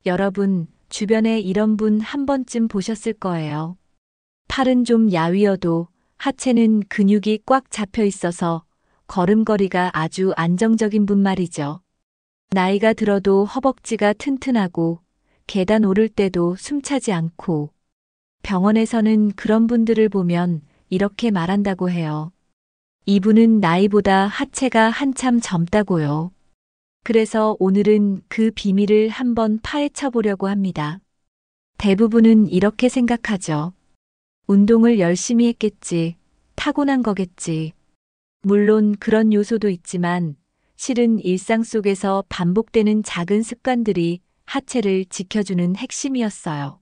여러분, 주변에 이런 분 한 번쯤 보셨을 거예요. 팔은 좀 야위어도 하체는 근육이 꽉 잡혀 있어서 걸음걸이가 아주 안정적인 분 말이죠. 나이가 들어도 허벅지가 튼튼하고 계단 오를 때도 숨차지 않고 병원에서는 그런 분들을 보면 이렇게 말한다고 해요. 이분은 나이보다 하체가 한참 젊다고요. 그래서 오늘은 그 비밀을 한번 파헤쳐 보려고 합니다. 대부분은 이렇게 생각하죠. 운동을 열심히 했겠지, 타고난 거겠지. 물론 그런 요소도 있지만 실은 일상 속에서 반복되는 작은 습관들이 하체를 지켜주는 핵심이었어요.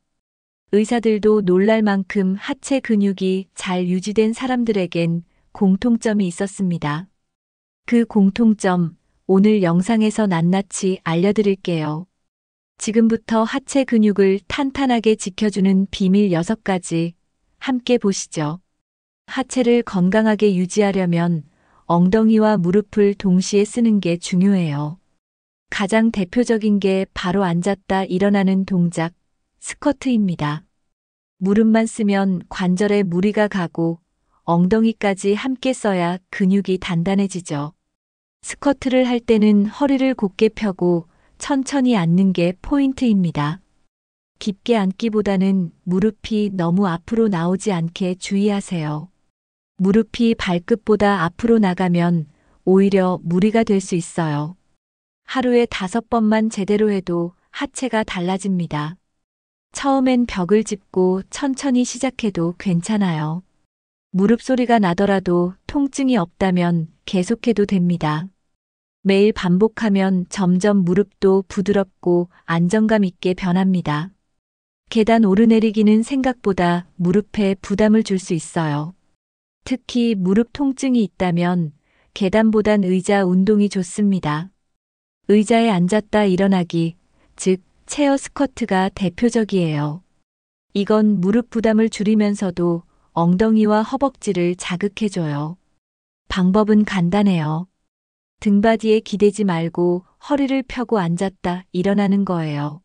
의사들도 놀랄 만큼 하체 근육이 잘 유지된 사람들에겐 공통점이 있었습니다. 그 공통점, 오늘 영상에서 낱낱이 알려드릴게요. 지금부터 하체 근육을 탄탄하게 지켜주는 비밀 6가지 함께 보시죠. 하체를 건강하게 유지하려면 엉덩이와 무릎을 동시에 쓰는 게 중요해요. 가장 대표적인 게 바로 앉았다 일어나는 동작, 스쿼트입니다. 무릎만 쓰면 관절에 무리가 가고 엉덩이까지 함께 써야 근육이 단단해지죠. 스쿼트를 할 때는 허리를 곧게 펴고 천천히 앉는 게 포인트입니다. 깊게 앉기보다는 무릎이 너무 앞으로 나오지 않게 주의하세요. 무릎이 발끝보다 앞으로 나가면 오히려 무리가 될 수 있어요. 하루에 5번만 제대로 해도 하체가 달라집니다. 처음엔 벽을 짚고 천천히 시작해도 괜찮아요. 무릎 소리가 나더라도 통증이 없다면 계속해도 됩니다. 매일 반복하면 점점 무릎도 부드럽고 안정감 있게 변합니다. 계단 오르내리기는 생각보다 무릎에 부담을 줄 수 있어요. 특히 무릎 통증이 있다면 계단보단 의자 운동이 좋습니다. 의자에 앉았다 일어나기, 즉 체어 스쿼트가 대표적이에요. 이건 무릎 부담을 줄이면서도 엉덩이와 허벅지를 자극해줘요. 방법은 간단해요. 등받이에 기대지 말고 허리를 펴고 앉았다 일어나는 거예요.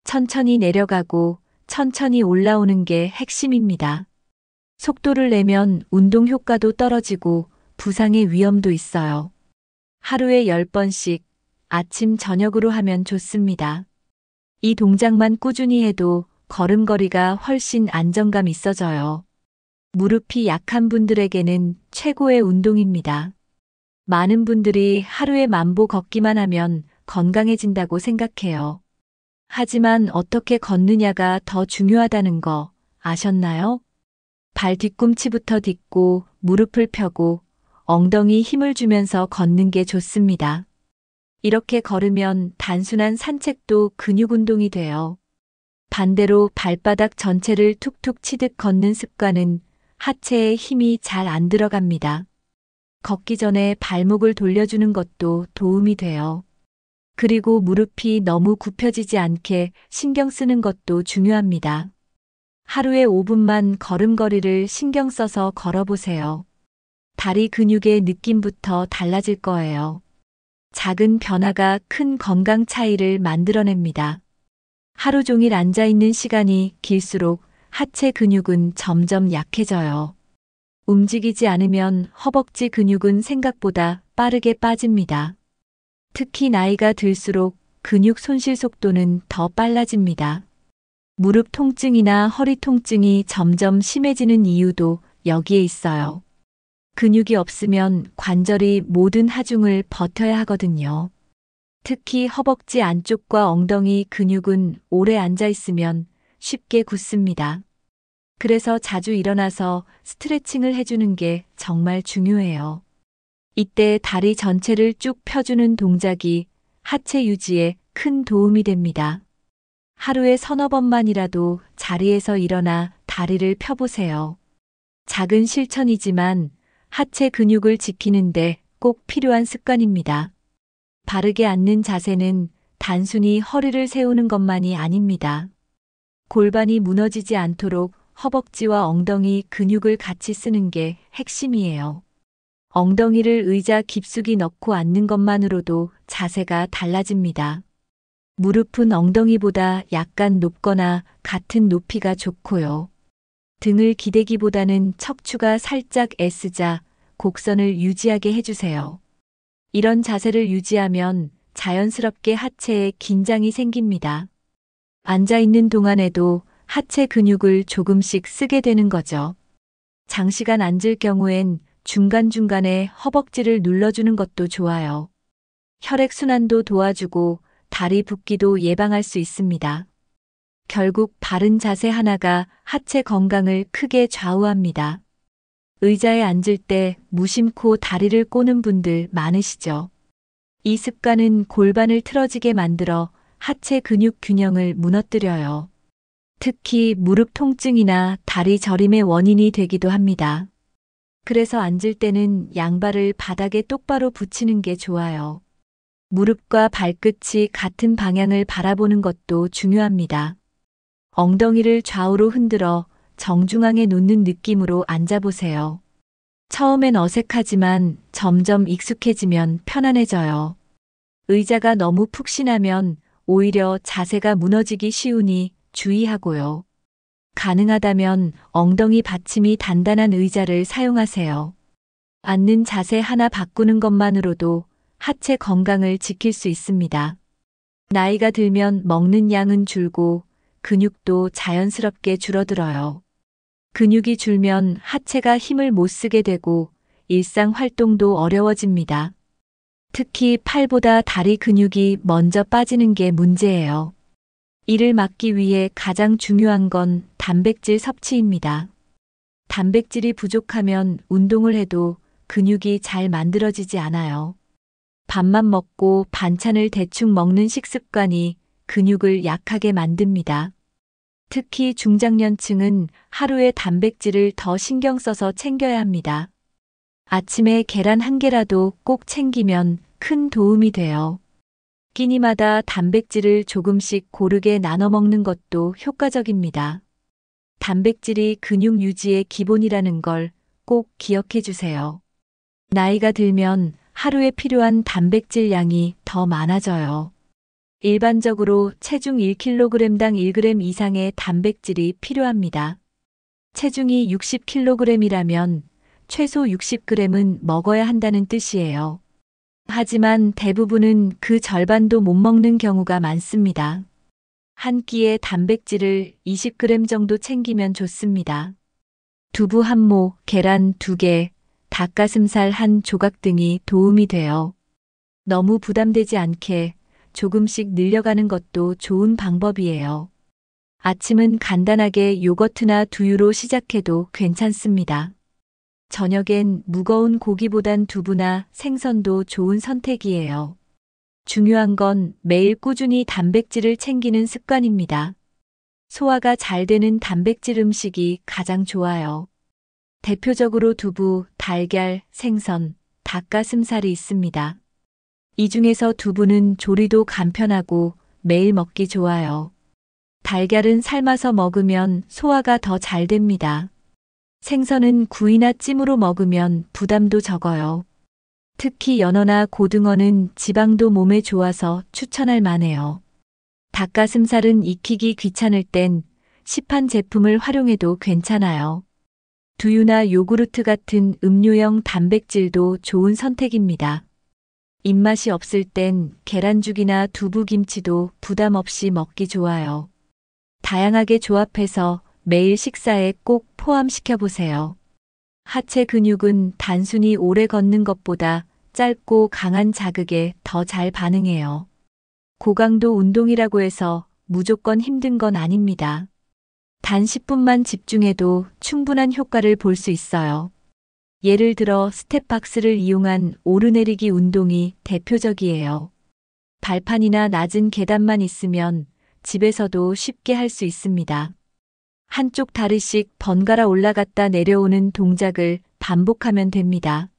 천천히 내려가고 천천히 올라오는 게 핵심입니다. 속도를 내면 운동 효과도 떨어지고 부상의 위험도 있어요. 하루에 10번씩 아침 저녁으로 하면 좋습니다. 이 동작만 꾸준히 해도 걸음걸이가 훨씬 안정감 있어져요. 무릎이 약한 분들에게는 최고의 운동입니다. 많은 분들이 하루에 만보 걷기만 하면 건강해진다고 생각해요. 하지만 어떻게 걷느냐가 더 중요하다는 거 아셨나요? 발 뒤꿈치부터 딛고 무릎을 펴고 엉덩이 힘을 주면서 걷는 게 좋습니다. 이렇게 걸으면 단순한 산책도 근육 운동이 돼요. 반대로 발바닥 전체를 툭툭 치듯 걷는 습관은 하체에 힘이 잘 안 들어갑니다. 걷기 전에 발목을 돌려주는 것도 도움이 돼요. 그리고 무릎이 너무 굽혀지지 않게 신경 쓰는 것도 중요합니다. 하루에 5분만 걸음걸이를 신경 써서 걸어보세요. 다리 근육의 느낌부터 달라질 거예요. 작은 변화가 큰 건강 차이를 만들어냅니다. 하루 종일 앉아있는 시간이 길수록 하체 근육은 점점 약해져요. 움직이지 않으면 허벅지 근육은 생각보다 빠르게 빠집니다. 특히 나이가 들수록 근육 손실 속도는 더 빨라집니다. 무릎 통증이나 허리 통증이 점점 심해지는 이유도 여기에 있어요. 근육이 없으면 관절이 모든 하중을 버텨야 하거든요. 특히 허벅지 안쪽과 엉덩이 근육은 오래 앉아 있으면 쉽게 굳습니다. 그래서 자주 일어나서 스트레칭을 해주는 게 정말 중요해요. 이때 다리 전체를 쭉 펴주는 동작이 하체 유지에 큰 도움이 됩니다. 하루에 서너 번만이라도 자리에서 일어나 다리를 펴보세요. 작은 실천이지만 하체 근육을 지키는데 꼭 필요한 습관입니다. 바르게 앉는 자세는 단순히 허리를 세우는 것만이 아닙니다. 골반이 무너지지 않도록 허벅지와 엉덩이 근육을 같이 쓰는 게 핵심이에요. 엉덩이를 의자 깊숙이 넣고 앉는 것만으로도 자세가 달라집니다. 무릎은 엉덩이보다 약간 높거나 같은 높이가 좋고요. 등을 기대기보다는 척추가 살짝 S자, 곡선을 유지하게 해주세요. 이런 자세를 유지하면 자연스럽게 하체에 긴장이 생깁니다. 앉아있는 동안에도 하체 근육을 조금씩 쓰게 되는 거죠. 장시간 앉을 경우엔 중간중간에 허벅지를 눌러주는 것도 좋아요. 혈액순환도 도와주고 다리 붓기도 예방할 수 있습니다. 결국 바른 자세 하나가 하체 건강을 크게 좌우합니다. 의자에 앉을 때 무심코 다리를 꼬는 분들 많으시죠? 이 습관은 골반을 틀어지게 만들어 하체 근육 균형을 무너뜨려요. 특히 무릎 통증이나 다리 저림의 원인이 되기도 합니다. 그래서 앉을 때는 양발을 바닥에 똑바로 붙이는 게 좋아요. 무릎과 발끝이 같은 방향을 바라보는 것도 중요합니다. 엉덩이를 좌우로 흔들어 정중앙에 놓는 느낌으로 앉아보세요. 처음엔 어색하지만 점점 익숙해지면 편안해져요. 의자가 너무 푹신하면 오히려 자세가 무너지기 쉬우니 주의하고요. 가능하다면 엉덩이 받침이 단단한 의자를 사용하세요. 앉는 자세 하나 바꾸는 것만으로도 하체 건강을 지킬 수 있습니다. 나이가 들면 먹는 양은 줄고 근육도 자연스럽게 줄어들어요. 근육이 줄면 하체가 힘을 못 쓰게 되고 일상 활동도 어려워집니다. 특히 팔보다 다리 근육이 먼저 빠지는 게 문제예요. 이를 막기 위해 가장 중요한 건 단백질 섭취입니다. 단백질이 부족하면 운동을 해도 근육이 잘 만들어지지 않아요. 밥만 먹고 반찬을 대충 먹는 식습관이 근육을 약하게 만듭니다. 특히 중장년층은 하루에 단백질을 더 신경 써서 챙겨야 합니다. 아침에 계란 한 개라도 꼭 챙기면 큰 도움이 돼요. 끼니마다 단백질을 조금씩 고르게 나눠 먹는 것도 효과적입니다. 단백질이 근육 유지의 기본이라는 걸 꼭 기억해 주세요. 나이가 들면 하루에 필요한 단백질 양이 더 많아져요. 일반적으로 체중 1kg당 1g 이상의 단백질이 필요합니다. 체중이 60kg이라면 최소 60g은 먹어야 한다는 뜻이에요. 하지만 대부분은 그 절반도 못 먹는 경우가 많습니다. 한 끼에 단백질을 20g 정도 챙기면 좋습니다. 두부 한 모, 계란 2개, 닭가슴살 한 조각 등이 도움이 돼요. 너무 부담되지 않게 조금씩 늘려가는 것도 좋은 방법이에요. 아침은 간단하게 요거트나 두유로 시작해도 괜찮습니다. 저녁엔 무거운 고기보단 두부나 생선도 좋은 선택이에요. 중요한 건 매일 꾸준히 단백질을 챙기는 습관입니다. 소화가 잘 되는 단백질 음식이 가장 좋아요. 대표적으로 두부, 달걀, 생선, 닭가슴살이 있습니다. 이 중에서 두부는 조리도 간편하고 매일 먹기 좋아요. 달걀은 삶아서 먹으면 소화가 더 잘 됩니다. 생선은 구이나 찜으로 먹으면 부담도 적어요. 특히 연어나 고등어는 지방도 몸에 좋아서 추천할 만해요. 닭가슴살은 익히기 귀찮을 땐 시판 제품을 활용해도 괜찮아요. 두유나 요구르트 같은 음료형 단백질도 좋은 선택입니다. 입맛이 없을 땐 계란죽이나 두부김치도 부담 없이 먹기 좋아요. 다양하게 조합해서 매일 식사에 꼭 포함시켜 보세요. 하체 근육은 단순히 오래 걷는 것보다 짧고 강한 자극에 더 잘 반응해요. 고강도 운동이라고 해서 무조건 힘든 건 아닙니다. 단 10분만 집중해도 충분한 효과를 볼 수 있어요. 예를 들어 스텝박스를 이용한 오르내리기 운동이 대표적이에요. 발판이나 낮은 계단만 있으면 집에서도 쉽게 할 수 있습니다. 한쪽 다리씩 번갈아 올라갔다 내려오는 동작을 반복하면 됩니다.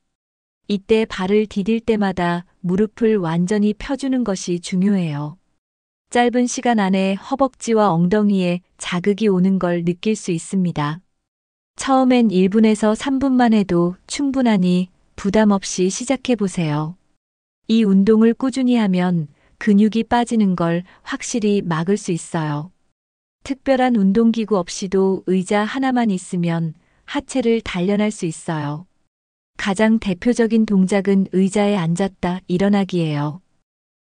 이때 발을 디딜 때마다 무릎을 완전히 펴주는 것이 중요해요. 짧은 시간 안에 허벅지와 엉덩이에 자극이 오는 걸 느낄 수 있습니다. 처음엔 1분에서 3분만 해도 충분하니 부담 없이 시작해 보세요. 이 운동을 꾸준히 하면 근육이 빠지는 걸 확실히 막을 수 있어요. 특별한 운동기구 없이도 의자 하나만 있으면 하체를 단련할 수 있어요. 가장 대표적인 동작은 의자에 앉았다 일어나기예요.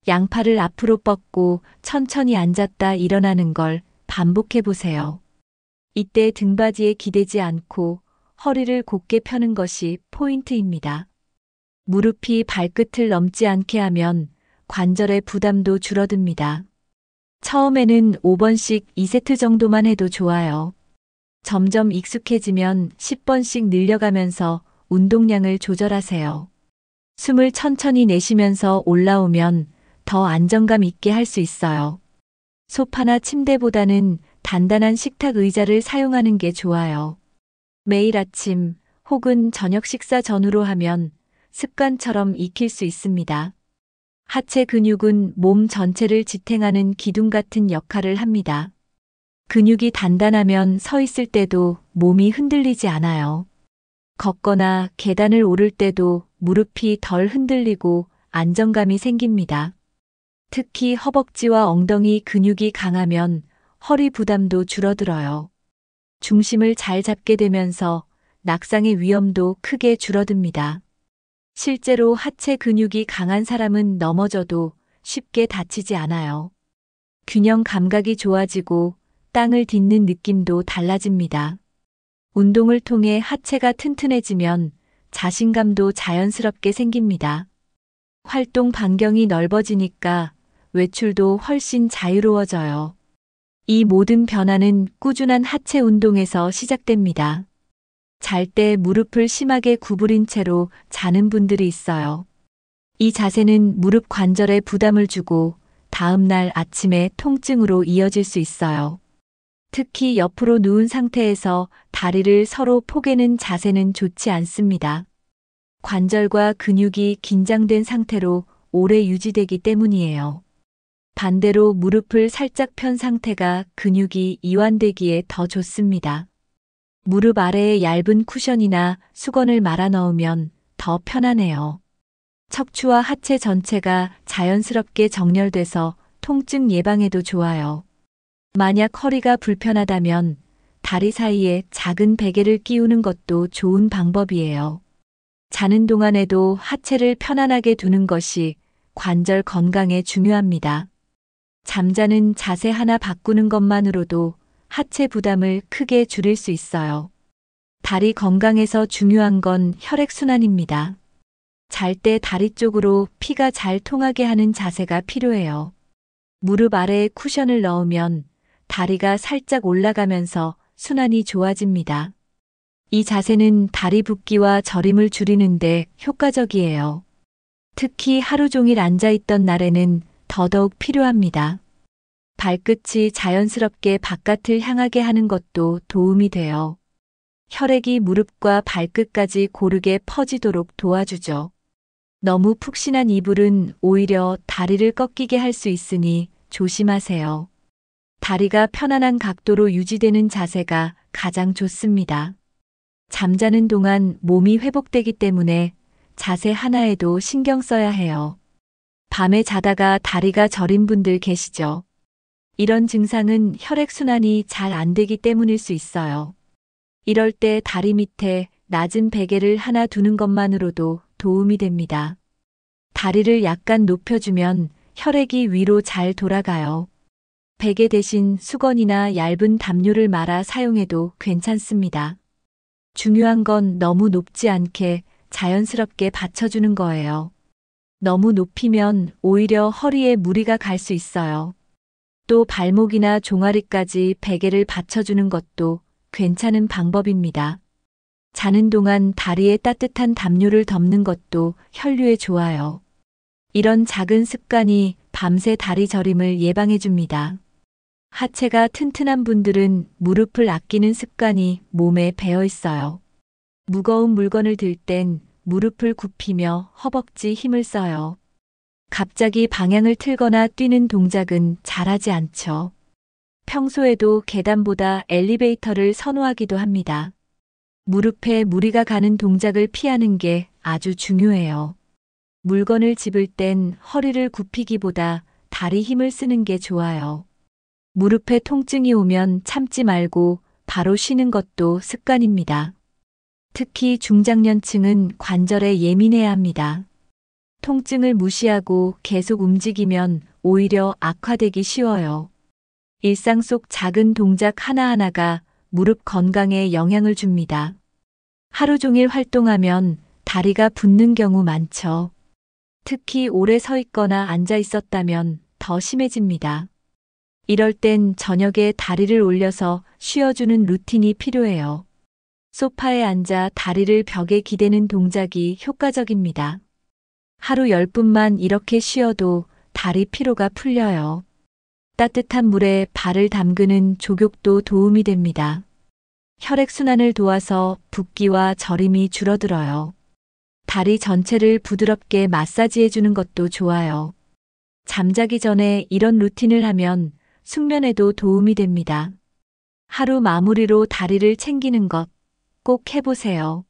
양팔을 앞으로 뻗고 천천히 앉았다 일어나는 걸 반복해 보세요. 이때 등받이에 기대지 않고 허리를 곧게 펴는 것이 포인트입니다. 무릎이 발끝을 넘지 않게 하면 관절의 부담도 줄어듭니다. 처음에는 5번씩 2세트 정도만 해도 좋아요. 점점 익숙해지면 10번씩 늘려가면서 운동량을 조절하세요. 숨을 천천히 내쉬면서 올라오면 더 안정감 있게 할 수 있어요. 소파나 침대보다는 단단한 식탁 의자를 사용하는 게 좋아요. 매일 아침 혹은 저녁 식사 전후로 하면 습관처럼 익힐 수 있습니다. 하체 근육은 몸 전체를 지탱하는 기둥 같은 역할을 합니다. 근육이 단단하면 서 있을 때도 몸이 흔들리지 않아요. 걷거나 계단을 오를 때도 무릎이 덜 흔들리고 안정감이 생깁니다. 특히 허벅지와 엉덩이 근육이 강하면 허리 부담도 줄어들어요. 중심을 잘 잡게 되면서 낙상의 위험도 크게 줄어듭니다. 실제로 하체 근육이 강한 사람은 넘어져도 쉽게 다치지 않아요. 균형 감각이 좋아지고 땅을 딛는 느낌도 달라집니다. 운동을 통해 하체가 튼튼해지면 자신감도 자연스럽게 생깁니다. 활동 반경이 넓어지니까 외출도 훨씬 자유로워져요. 이 모든 변화는 꾸준한 하체 운동에서 시작됩니다. 잘 때 무릎을 심하게 구부린 채로 자는 분들이 있어요. 이 자세는 무릎 관절에 부담을 주고 다음 날 아침에 통증으로 이어질 수 있어요. 특히 옆으로 누운 상태에서 다리를 서로 포개는 자세는 좋지 않습니다. 관절과 근육이 긴장된 상태로 오래 유지되기 때문이에요. 반대로 무릎을 살짝 편 상태가 근육이 이완되기에 더 좋습니다. 무릎 아래에 얇은 쿠션이나 수건을 말아 넣으면 더 편하네요. 척추와 하체 전체가 자연스럽게 정렬돼서 통증 예방에도 좋아요. 만약 허리가 불편하다면 다리 사이에 작은 베개를 끼우는 것도 좋은 방법이에요. 자는 동안에도 하체를 편안하게 두는 것이 관절 건강에 중요합니다. 잠자는 자세 하나 바꾸는 것만으로도 하체 부담을 크게 줄일 수 있어요. 다리 건강에서 중요한 건 혈액순환입니다. 잘 때 다리 쪽으로 피가 잘 통하게 하는 자세가 필요해요. 무릎 아래에 쿠션을 넣으면 다리가 살짝 올라가면서 순환이 좋아집니다. 이 자세는 다리 붓기와 저림을 줄이는데 효과적이에요. 특히 하루 종일 앉아있던 날에는 더더욱 필요합니다. 발끝이 자연스럽게 바깥을 향하게 하는 것도 도움이 돼요. 혈액이 무릎과 발끝까지 고르게 퍼지도록 도와주죠. 너무 푹신한 이불은 오히려 다리를 꺾이게 할 수 있으니 조심하세요. 다리가 편안한 각도로 유지되는 자세가 가장 좋습니다. 잠자는 동안 몸이 회복되기 때문에 자세 하나에도 신경 써야 해요. 밤에 자다가 다리가 저린 분들 계시죠? 이런 증상은 혈액순환이 잘 안 되기 때문일 수 있어요. 이럴 때 다리 밑에 낮은 베개를 하나 두는 것만으로도 도움이 됩니다. 다리를 약간 높여주면 혈액이 위로 잘 돌아가요. 베개 대신 수건이나 얇은 담요를 말아 사용해도 괜찮습니다. 중요한 건 너무 높지 않게 자연스럽게 받쳐주는 거예요. 너무 높이면 오히려 허리에 무리가 갈 수 있어요. 또 발목이나 종아리까지 베개를 받쳐주는 것도 괜찮은 방법입니다. 자는 동안 다리에 따뜻한 담요를 덮는 것도 혈류에 좋아요. 이런 작은 습관이 밤새 다리 저림을 예방해 줍니다. 하체가 튼튼한 분들은 무릎을 아끼는 습관이 몸에 배어 있어요. 무거운 물건을 들 땐 무릎을 굽히며 허벅지 힘을 써요. 갑자기 방향을 틀거나 뛰는 동작은 잘하지 않죠. 평소에도 계단보다 엘리베이터를 선호하기도 합니다. 무릎에 무리가 가는 동작을 피하는 게 아주 중요해요. 물건을 집을 땐 허리를 굽히기보다 다리 힘을 쓰는 게 좋아요. 무릎에 통증이 오면 참지 말고 바로 쉬는 것도 습관입니다. 특히 중장년층은 관절에 예민해야 합니다. 통증을 무시하고 계속 움직이면 오히려 악화되기 쉬워요. 일상 속 작은 동작 하나하나가 무릎 건강에 영향을 줍니다. 하루 종일 활동하면 다리가 붓는 경우 많죠. 특히 오래 서 있거나 앉아 있었다면 더 심해집니다. 이럴 땐 저녁에 다리를 올려서 쉬어주는 루틴이 필요해요. 소파에 앉아 다리를 벽에 기대는 동작이 효과적입니다. 하루 10분만 이렇게 쉬어도 다리 피로가 풀려요. 따뜻한 물에 발을 담그는 족욕도 도움이 됩니다. 혈액순환을 도와서 붓기와 저림이 줄어들어요. 다리 전체를 부드럽게 마사지해 주는 것도 좋아요. 잠자기 전에 이런 루틴을 하면 숙면에도 도움이 됩니다. 하루 마무리로 다리를 챙기는 것 꼭 해보세요.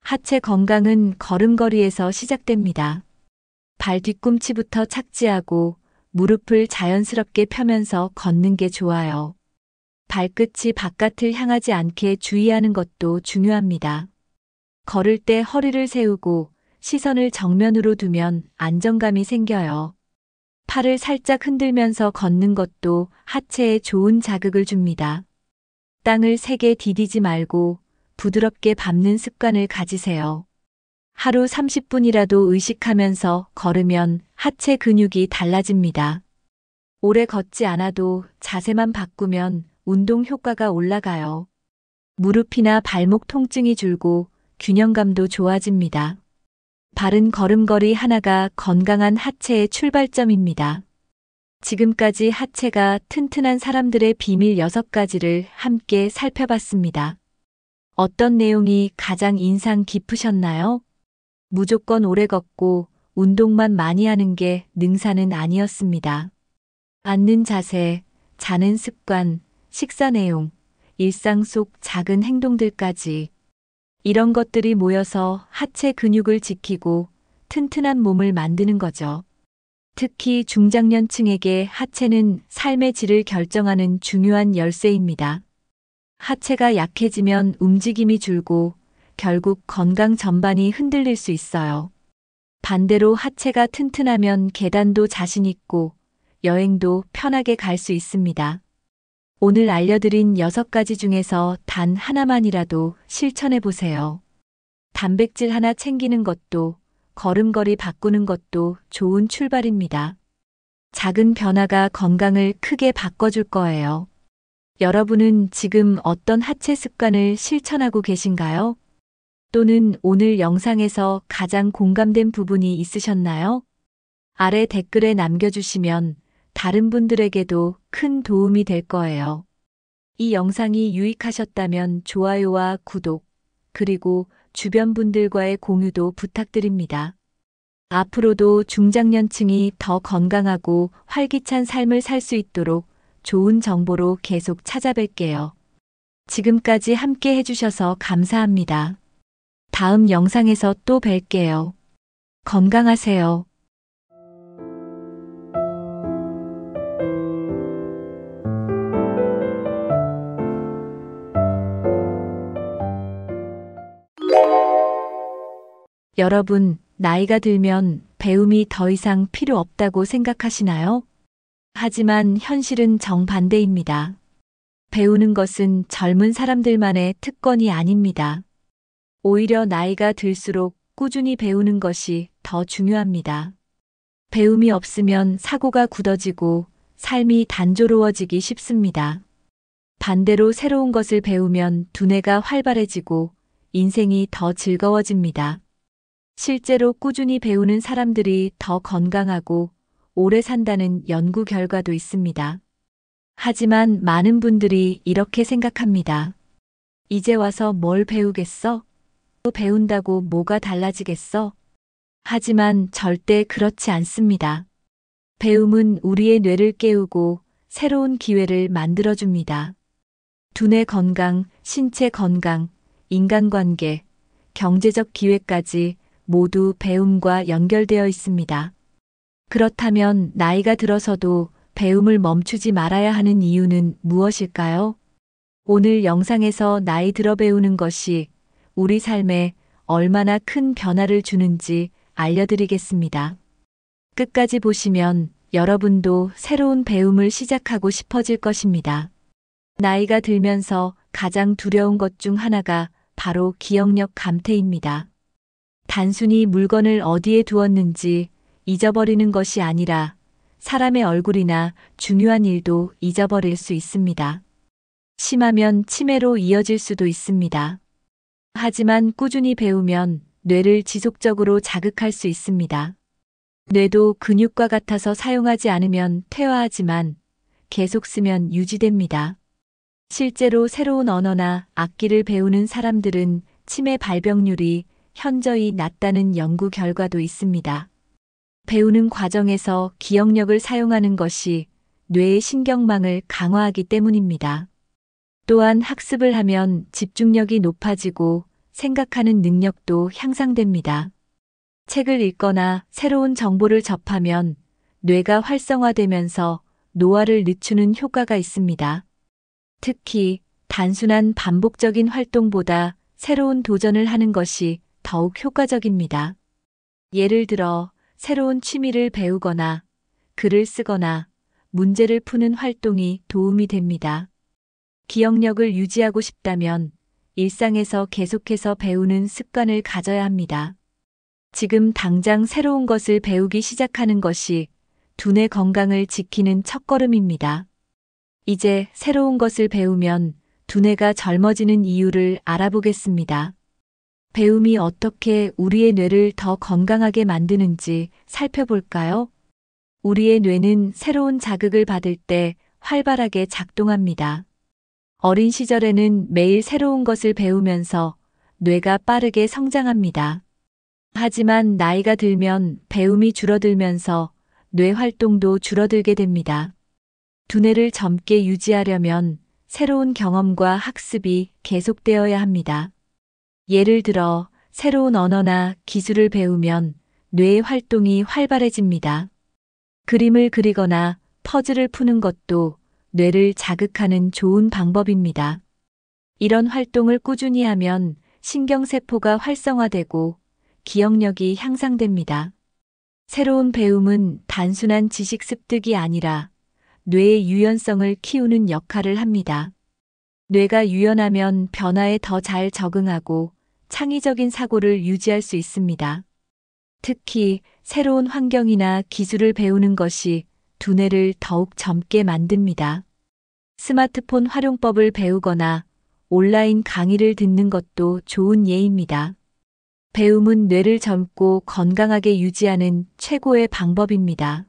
하체 건강은 걸음걸이에서 시작됩니다. 발 뒤꿈치부터 착지하고 무릎을 자연스럽게 펴면서 걷는 게 좋아요. 발끝이 바깥을 향하지 않게 주의하는 것도 중요합니다. 걸을 때 허리를 세우고 시선을 정면으로 두면 안정감이 생겨요. 팔을 살짝 흔들면서 걷는 것도 하체에 좋은 자극을 줍니다. 땅을 세게 디디지 말고 부드럽게 밟는 습관을 가지세요. 하루 30분이라도 의식하면서 걸으면 하체 근육이 달라집니다. 오래 걷지 않아도 자세만 바꾸면 운동 효과가 올라가요. 무릎이나 발목 통증이 줄고 균형감도 좋아집니다. 바른 걸음걸이 하나가 건강한 하체의 출발점입니다. 지금까지 하체가 튼튼한 사람들의 비밀 6가지를 함께 살펴봤습니다. 어떤 내용이 가장 인상 깊으셨나요? 무조건 오래 걷고 운동만 많이 하는 게 능사는 아니었습니다. 앉는 자세, 자는 습관, 식사 내용, 일상 속 작은 행동들까지 이런 것들이 모여서 하체 근육을 지키고 튼튼한 몸을 만드는 거죠. 특히 중장년층에게 하체는 삶의 질을 결정하는 중요한 열쇠입니다. 하체가 약해지면 움직임이 줄고 결국 건강 전반이 흔들릴 수 있어요. 반대로 하체가 튼튼하면 계단도 자신 있고 여행도 편하게 갈 수 있습니다. 오늘 알려드린 6가지 중에서 단 하나만이라도 실천해 보세요. 단백질 하나 챙기는 것도 걸음걸이 바꾸는 것도 좋은 출발입니다. 작은 변화가 건강을 크게 바꿔줄 거예요. 여러분은 지금 어떤 하체 습관을 실천하고 계신가요? 또는 오늘 영상에서 가장 공감된 부분이 있으셨나요? 아래 댓글에 남겨주시면 다른 분들에게도 큰 도움이 될 거예요. 이 영상이 유익하셨다면 좋아요와 구독, 그리고 주변 분들과의 공유도 부탁드립니다. 앞으로도 중장년층이 더 건강하고 활기찬 삶을 살 수 있도록 좋은 정보로 계속 찾아뵐게요. 지금까지 함께 해주셔서 감사합니다. 다음 영상에서 또 뵐게요. 건강하세요. 여러분, 나이가 들면 배움이 더 이상 필요 없다고 생각하시나요? 하지만 현실은 정반대입니다. 배우는 것은 젊은 사람들만의 특권이 아닙니다. 오히려 나이가 들수록 꾸준히 배우는 것이 더 중요합니다. 배움이 없으면 사고가 굳어지고 삶이 단조로워지기 쉽습니다. 반대로 새로운 것을 배우면 두뇌가 활발해지고 인생이 더 즐거워집니다. 실제로 꾸준히 배우는 사람들이 더 건강하고 오래 산다는 연구 결과도 있습니다. 하지만 많은 분들이 이렇게 생각합니다. 이제 와서 뭘 배우겠어? 또 배운다고 뭐가 달라지겠어? 하지만 절대 그렇지 않습니다. 배움은 우리의 뇌를 깨우고 새로운 기회를 만들어줍니다. 두뇌 건강, 신체 건강, 인간관계, 경제적 기회까지 모두 배움과 연결되어 있습니다. 그렇다면 나이가 들어서도 배움을 멈추지 말아야 하는 이유는 무엇일까요? 오늘 영상에서 나이 들어 배우는 것이 우리 삶에 얼마나 큰 변화를 주는지 알려드리겠습니다. 끝까지 보시면 여러분도 새로운 배움을 시작하고 싶어질 것입니다. 나이가 들면서 가장 두려운 것 중 하나가 바로 기억력 감퇴입니다. 단순히 물건을 어디에 두었는지 잊어버리는 것이 아니라 사람의 얼굴이나 중요한 일도 잊어버릴 수 있습니다. 심하면 치매로 이어질 수도 있습니다. 하지만 꾸준히 배우면 뇌를 지속적으로 자극할 수 있습니다. 뇌도 근육과 같아서 사용하지 않으면 퇴화하지만 계속 쓰면 유지됩니다. 실제로 새로운 언어나 악기를 배우는 사람들은 치매 발병률이 현저히 낮다는 연구 결과도 있습니다. 배우는 과정에서 기억력을 사용하는 것이 뇌의 신경망을 강화하기 때문입니다. 또한 학습을 하면 집중력이 높아지고 생각하는 능력도 향상됩니다. 책을 읽거나 새로운 정보를 접하면 뇌가 활성화되면서 노화를 늦추는 효과가 있습니다. 특히 단순한 반복적인 활동보다 새로운 도전을 하는 것이 더욱 효과적입니다. 예를 들어 새로운 취미를 배우거나 글을 쓰거나 문제를 푸는 활동이 도움이 됩니다. 기억력을 유지하고 싶다면 일상에서 계속해서 배우는 습관을 가져야 합니다. 지금 당장 새로운 것을 배우기 시작하는 것이 두뇌 건강을 지키는 첫걸음입니다. 이제 새로운 것을 배우면 두뇌가 젊어지는 이유를 알아보겠습니다. 배움이 어떻게 우리의 뇌를 더 건강하게 만드는지 살펴볼까요? 우리의 뇌는 새로운 자극을 받을 때 활발하게 작동합니다. 어린 시절에는 매일 새로운 것을 배우면서 뇌가 빠르게 성장합니다. 하지만 나이가 들면 배움이 줄어들면서 뇌 활동도 줄어들게 됩니다. 두뇌를 젊게 유지하려면 새로운 경험과 학습이 계속되어야 합니다. 예를 들어 새로운 언어나 기술을 배우면 뇌의 활동이 활발해집니다. 그림을 그리거나 퍼즐을 푸는 것도 뇌를 자극하는 좋은 방법입니다. 이런 활동을 꾸준히 하면 신경세포가 활성화되고 기억력이 향상됩니다. 새로운 배움은 단순한 지식 습득이 아니라 뇌의 유연성을 키우는 역할을 합니다. 뇌가 유연하면 변화에 더 잘 적응하고 창의적인 사고를 유지할 수 있습니다. 특히 새로운 환경이나 기술을 배우는 것이 두뇌를 더욱 젊게 만듭니다. 스마트폰 활용법을 배우거나 온라인 강의를 듣는 것도 좋은 예입니다. 배움은 뇌를 젊고 건강하게 유지하는 최고의 방법입니다.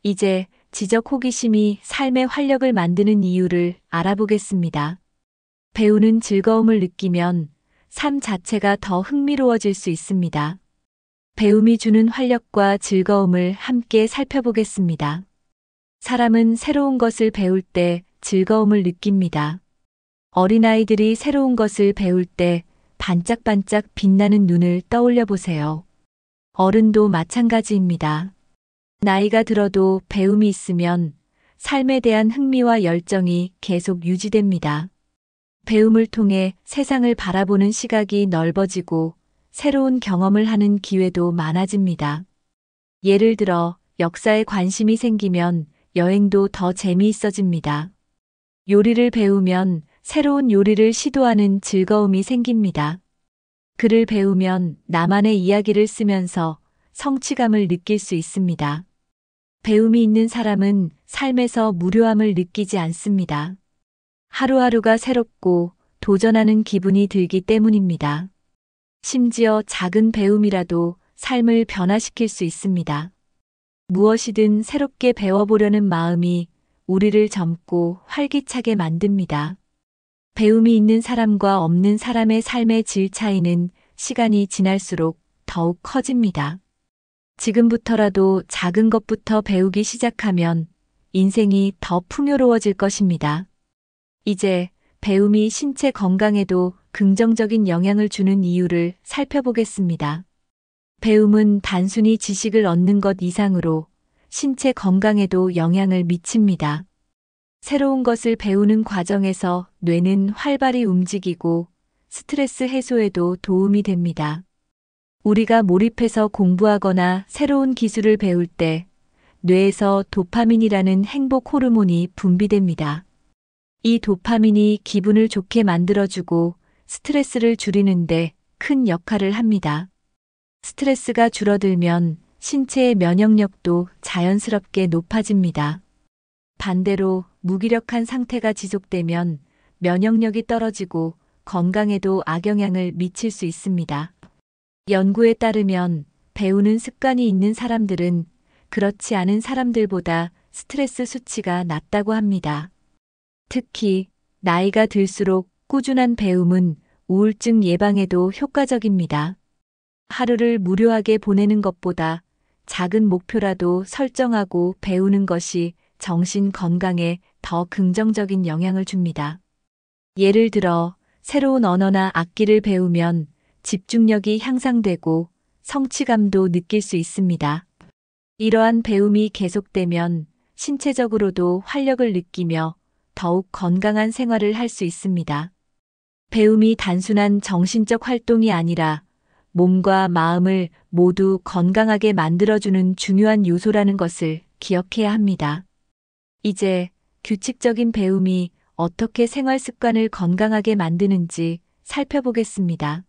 이제 지적 호기심이 삶의 활력을 만드는 이유를 알아보겠습니다. 배우는 즐거움을 느끼면 삶 자체가 더 흥미로워질 수 있습니다. 배움이 주는 활력과 즐거움을 함께 살펴보겠습니다. 사람은 새로운 것을 배울 때 즐거움을 느낍니다. 어린아이들이 새로운 것을 배울 때 반짝반짝 빛나는 눈을 떠올려 보세요. 어른도 마찬가지입니다. 나이가 들어도 배움이 있으면 삶에 대한 흥미와 열정이 계속 유지됩니다. 배움을 통해 세상을 바라보는 시각이 넓어지고 새로운 경험을 하는 기회도 많아집니다. 예를 들어 역사에 관심이 생기면 여행도 더 재미있어집니다. 요리를 배우면 새로운 요리를 시도하는 즐거움이 생깁니다. 글을 배우면 나만의 이야기를 쓰면서 성취감을 느낄 수 있습니다. 배움이 있는 사람은 삶에서 무료함을 느끼지 않습니다. 하루하루가 새롭고 도전하는 기분이 들기 때문입니다. 심지어 작은 배움이라도 삶을 변화시킬 수 있습니다. 무엇이든 새롭게 배워보려는 마음이 우리를 젊고 활기차게 만듭니다. 배움이 있는 사람과 없는 사람의 삶의 질 차이는 시간이 지날수록 더욱 커집니다. 지금부터라도 작은 것부터 배우기 시작하면 인생이 더 풍요로워질 것입니다. 이제 배움이 신체 건강에도 긍정적인 영향을 주는 이유를 살펴보겠습니다. 배움은 단순히 지식을 얻는 것 이상으로 신체 건강에도 영향을 미칩니다. 새로운 것을 배우는 과정에서 뇌는 활발히 움직이고 스트레스 해소에도 도움이 됩니다. 우리가 몰입해서 공부하거나 새로운 기술을 배울 때 뇌에서 도파민이라는 행복 호르몬이 분비됩니다. 이 도파민이 기분을 좋게 만들어주고 스트레스를 줄이는데 큰 역할을 합니다. 스트레스가 줄어들면 신체의 면역력도 자연스럽게 높아집니다. 반대로 무기력한 상태가 지속되면 면역력이 떨어지고 건강에도 악영향을 미칠 수 있습니다. 연구에 따르면 배우는 습관이 있는 사람들은 그렇지 않은 사람들보다 스트레스 수치가 낮다고 합니다. 특히 나이가 들수록 꾸준한 배움은 우울증 예방에도 효과적입니다. 하루를 무료하게 보내는 것보다 작은 목표라도 설정하고 배우는 것이 정신 건강에 더 긍정적인 영향을 줍니다. 예를 들어 새로운 언어나 악기를 배우면 집중력이 향상되고 성취감도 느낄 수 있습니다. 이러한 배움이 계속되면 신체적으로도 활력을 느끼며 더욱 건강한 생활을 할 수 있습니다. 배움이 단순한 정신적 활동이 아니라 몸과 마음을 모두 건강하게 만들어주는 중요한 요소라는 것을 기억해야 합니다. 이제 규칙적인 배움이 어떻게 생활 습관을 건강하게 만드는지 살펴보겠습니다.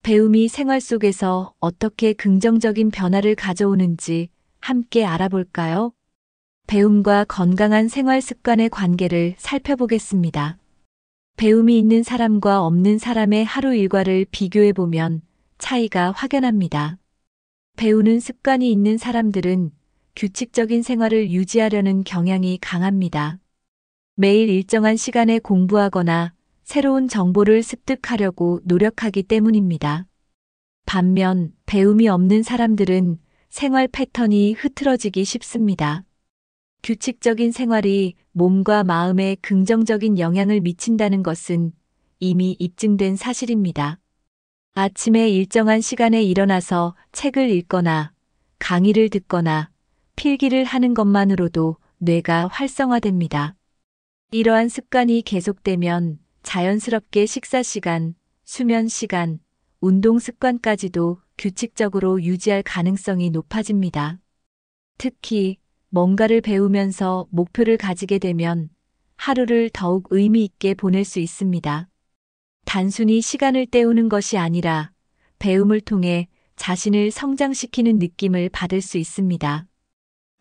배움이 생활 속에서 어떻게 긍정적인 변화를 가져오는지 함께 알아볼까요? 배움과 건강한 생활 습관의 관계를 살펴보겠습니다. 배움이 있는 사람과 없는 사람의 하루 일과를 비교해 보면 차이가 확연합니다. 배우는 습관이 있는 사람들은 규칙적인 생활을 유지하려는 경향이 강합니다. 매일 일정한 시간에 공부하거나 새로운 정보를 습득하려고 노력하기 때문입니다. 반면 배움이 없는 사람들은 생활 패턴이 흐트러지기 쉽습니다. 규칙적인 생활이 몸과 마음에 긍정적인 영향을 미친다는 것은 이미 입증된 사실입니다. 아침에 일정한 시간에 일어나서 책을 읽거나 강의를 듣거나 필기를 하는 것만으로도 뇌가 활성화됩니다. 이러한 습관이 계속되면 자연스럽게 식사 시간, 수면 시간, 운동 습관까지도 규칙적으로 유지할 가능성이 높아집니다. 특히 뭔가를 배우면서 목표를 가지게 되면 하루를 더욱 의미 있게 보낼 수 있습니다. 단순히 시간을 때우는 것이 아니라 배움을 통해 자신을 성장시키는 느낌을 받을 수 있습니다.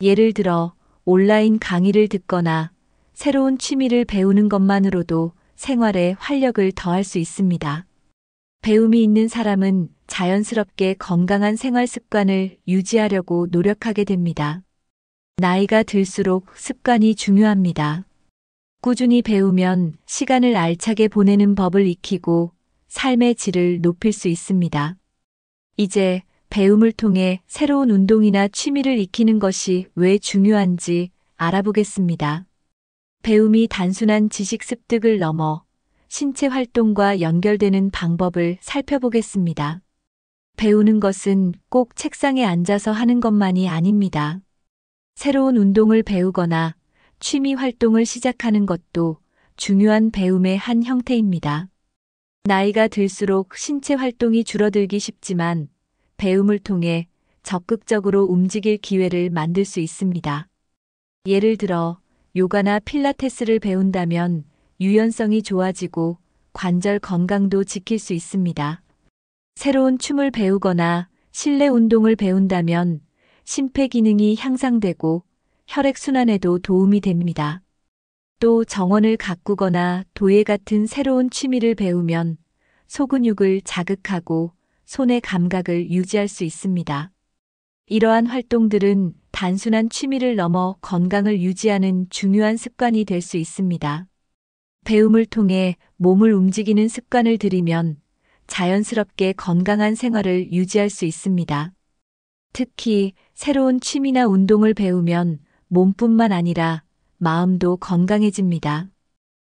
예를 들어 온라인 강의를 듣거나 새로운 취미를 배우는 것만으로도 생활에 활력을 더할 수 있습니다. 배움이 있는 사람은 자연스럽게 건강한 생활 습관을 유지하려고 노력하게 됩니다. 나이가 들수록 습관이 중요합니다. 꾸준히 배우면 시간을 알차게 보내는 법을 익히고 삶의 질을 높일 수 있습니다. 이제 배움을 통해 새로운 운동이나 취미를 익히는 것이 왜 중요한지 알아보겠습니다. 배움이 단순한 지식 습득을 넘어 신체 활동과 연결되는 방법을 살펴보겠습니다. 배우는 것은 꼭 책상에 앉아서 하는 것만이 아닙니다. 새로운 운동을 배우거나 취미 활동을 시작하는 것도 중요한 배움의 한 형태입니다. 나이가 들수록 신체 활동이 줄어들기 쉽지만 배움을 통해 적극적으로 움직일 기회를 만들 수 있습니다. 예를 들어 요가나 필라테스를 배운다면 유연성이 좋아지고 관절 건강도 지킬 수 있습니다. 새로운 춤을 배우거나 실내 운동을 배운다면 심폐 기능이 향상되고 혈액순환에도 도움이 됩니다. 또 정원을 가꾸거나 도예 같은 새로운 취미를 배우면 소근육을 자극하고 손의 감각을 유지할 수 있습니다. 이러한 활동들은 단순한 취미를 넘어 건강을 유지하는 중요한 습관이 될 수 있습니다. 배움을 통해 몸을 움직이는 습관을 들이면 자연스럽게 건강한 생활을 유지할 수 있습니다. 특히 새로운 취미나 운동을 배우면 몸뿐만 아니라 마음도 건강해집니다.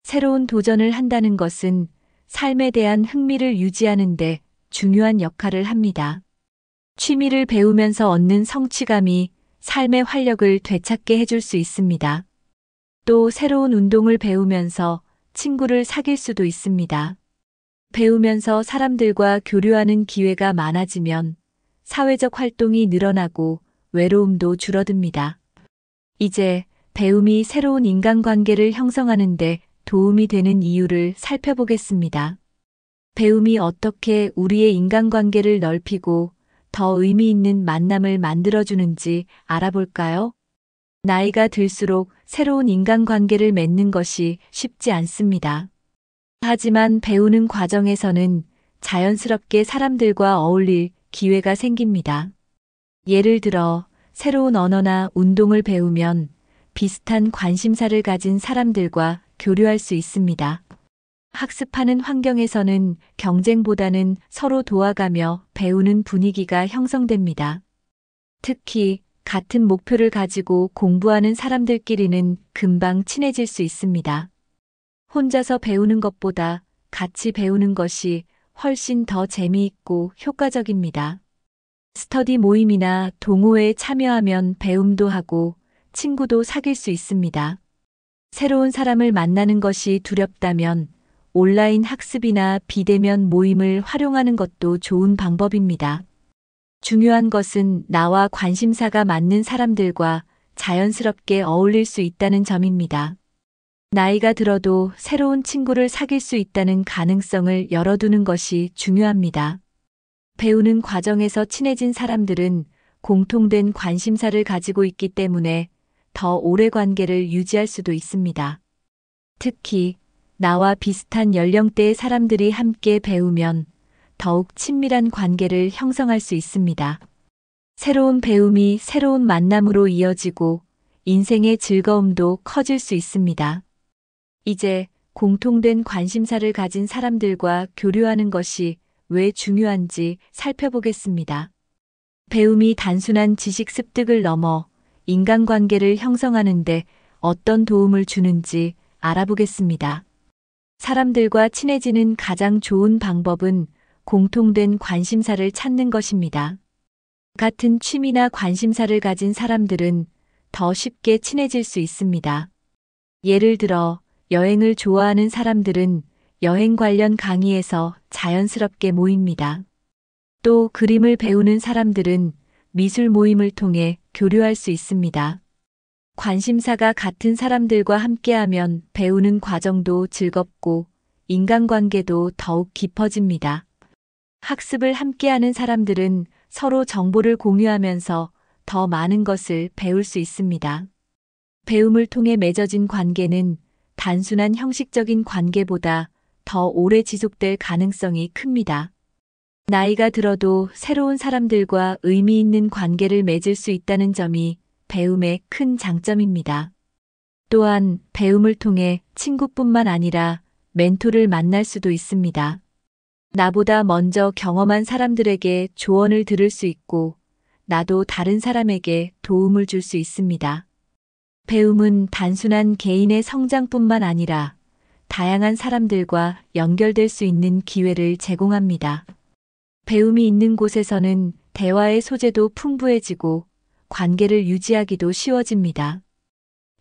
새로운 도전을 한다는 것은 삶에 대한 흥미를 유지하는 데 중요한 역할을 합니다. 취미를 배우면서 얻는 성취감이 삶의 활력을 되찾게 해줄 수 있습니다. 또 새로운 운동을 배우면서 친구를 사귈 수도 있습니다. 배우면서 사람들과 교류하는 기회가 많아지면 사회적 활동이 늘어나고 외로움도 줄어듭니다. 이제 배움이 새로운 인간관계를 형성하는 데 도움이 되는 이유를 살펴보겠습니다. 배움이 어떻게 우리의 인간관계를 넓히고 더 의미 있는 만남을 만들어주는지 알아볼까요? 나이가 들수록 새로운 인간관계를 맺는 것이 쉽지 않습니다. 하지만 배우는 과정에서는 자연스럽게 사람들과 어울릴 기회가 생깁니다. 예를 들어 새로운 언어나 운동을 배우면 비슷한 관심사를 가진 사람들과 교류할 수 있습니다. 학습하는 환경에서는 경쟁보다는 서로 도와가며 배우는 분위기가 형성됩니다. 특히 같은 목표를 가지고 공부하는 사람들끼리는 금방 친해질 수 있습니다. 혼자서 배우는 것보다 같이 배우는 것이 훨씬 더 재미있고 효과적입니다. 스터디 모임이나 동호회에 참여하면 배움도 하고 친구도 사귈 수 있습니다. 새로운 사람을 만나는 것이 두렵다면 온라인 학습이나 비대면 모임을 활용하는 것도 좋은 방법입니다. 중요한 것은 나와 관심사가 맞는 사람들과 자연스럽게 어울릴 수 있다는 점입니다. 나이가 들어도 새로운 친구를 사귈 수 있다는 가능성을 열어두는 것이 중요합니다. 배우는 과정에서 친해진 사람들은 공통된 관심사를 가지고 있기 때문에 더 오래 관계를 유지할 수도 있습니다. 특히 나와 비슷한 연령대의 사람들이 함께 배우면 더욱 친밀한 관계를 형성할 수 있습니다. 새로운 배움이 새로운 만남으로 이어지고 인생의 즐거움도 커질 수 있습니다. 이제 공통된 관심사를 가진 사람들과 교류하는 것이 왜 중요한지 살펴보겠습니다. 배움이 단순한 지식 습득을 넘어 인간관계를 형성하는데 어떤 도움을 주는지 알아보겠습니다. 사람들과 친해지는 가장 좋은 방법은 공통된 관심사를 찾는 것입니다. 같은 취미나 관심사를 가진 사람들은 더 쉽게 친해질 수 있습니다. 예를 들어 여행을 좋아하는 사람들은 여행 관련 강의에서 자연스럽게 모입니다. 또 그림을 배우는 사람들은 미술 모임을 통해 교류할 수 있습니다. 관심사가 같은 사람들과 함께하면 배우는 과정도 즐겁고 인간관계도 더욱 깊어집니다. 학습을 함께하는 사람들은 서로 정보를 공유하면서 더 많은 것을 배울 수 있습니다. 배움을 통해 맺어진 관계는 단순한 형식적인 관계보다 더 오래 지속될 가능성이 큽니다. 나이가 들어도 새로운 사람들과 의미 있는 관계를 맺을 수 있다는 점이 배움의 큰 장점입니다. 또한 배움을 통해 친구뿐만 아니라 멘토를 만날 수도 있습니다. 나보다 먼저 경험한 사람들에게 조언을 들을 수 있고 나도 다른 사람에게 도움을 줄 수 있습니다. 배움은 단순한 개인의 성장뿐만 아니라 다양한 사람들과 연결될 수 있는 기회를 제공합니다. 배움이 있는 곳에서는 대화의 소재도 풍부해지고 관계를 유지하기도 쉬워집니다.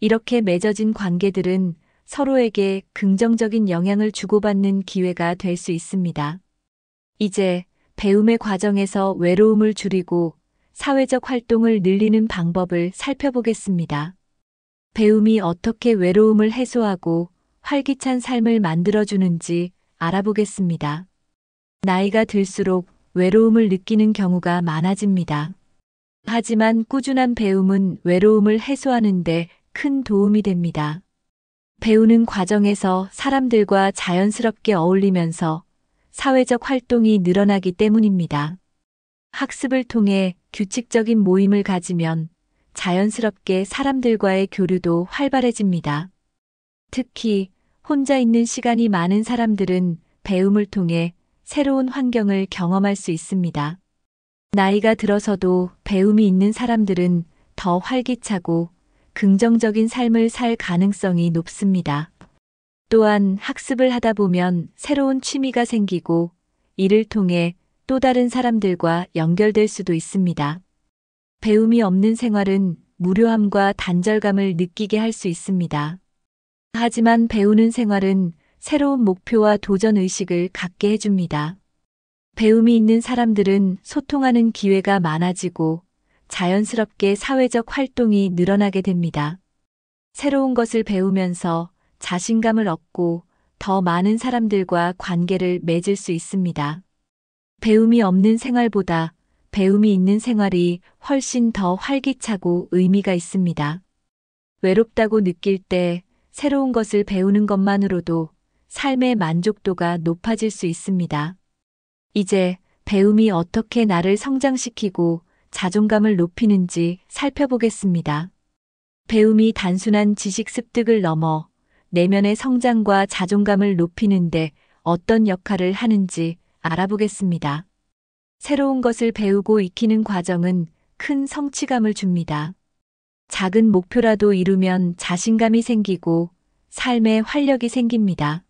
이렇게 맺어진 관계들은 서로에게 긍정적인 영향을 주고받는 기회가 될 수 있습니다. 이제 배움의 과정에서 외로움을 줄이고 사회적 활동을 늘리는 방법을 살펴보겠습니다. 배움이 어떻게 외로움을 해소하고 활기찬 삶을 만들어주는지 알아보겠습니다. 나이가 들수록 외로움을 느끼는 경우가 많아집니다. 하지만 꾸준한 배움은 외로움을 해소하는 데 큰 도움이 됩니다. 배우는 과정에서 사람들과 자연스럽게 어울리면서 사회적 활동이 늘어나기 때문입니다. 학습을 통해 규칙적인 모임을 가지면 자연스럽게 사람들과의 교류도 활발해집니다. 특히 혼자 있는 시간이 많은 사람들은 배움을 통해 새로운 환경을 경험할 수 있습니다. 나이가 들어서도 배움이 있는 사람들은 더 활기차고 긍정적인 삶을 살 가능성이 높습니다. 또한 학습을 하다 보면 새로운 취미가 생기고 이를 통해 또 다른 사람들과 연결될 수도 있습니다. 배움이 없는 생활은 무료함과 단절감을 느끼게 할 수 있습니다. 하지만 배우는 생활은 새로운 목표와 도전 의식을 갖게 해줍니다. 배움이 있는 사람들은 소통하는 기회가 많아지고 자연스럽게 사회적 활동이 늘어나게 됩니다. 새로운 것을 배우면서 자신감을 얻고 더 많은 사람들과 관계를 맺을 수 있습니다. 배움이 없는 생활보다 배움이 있는 생활이 훨씬 더 활기차고 의미가 있습니다. 외롭다고 느낄 때 새로운 것을 배우는 것만으로도 삶의 만족도가 높아질 수 있습니다. 이제 배움이 어떻게 나를 성장시키고 자존감을 높이는지 살펴보겠습니다. 배움이 단순한 지식 습득을 넘어 내면의 성장과 자존감을 높이는데 어떤 역할을 하는지 알아보겠습니다. 새로운 것을 배우고 익히는 과정은 큰 성취감을 줍니다. 작은 목표라도 이루면 자신감이 생기고 삶에 활력이 생깁니다.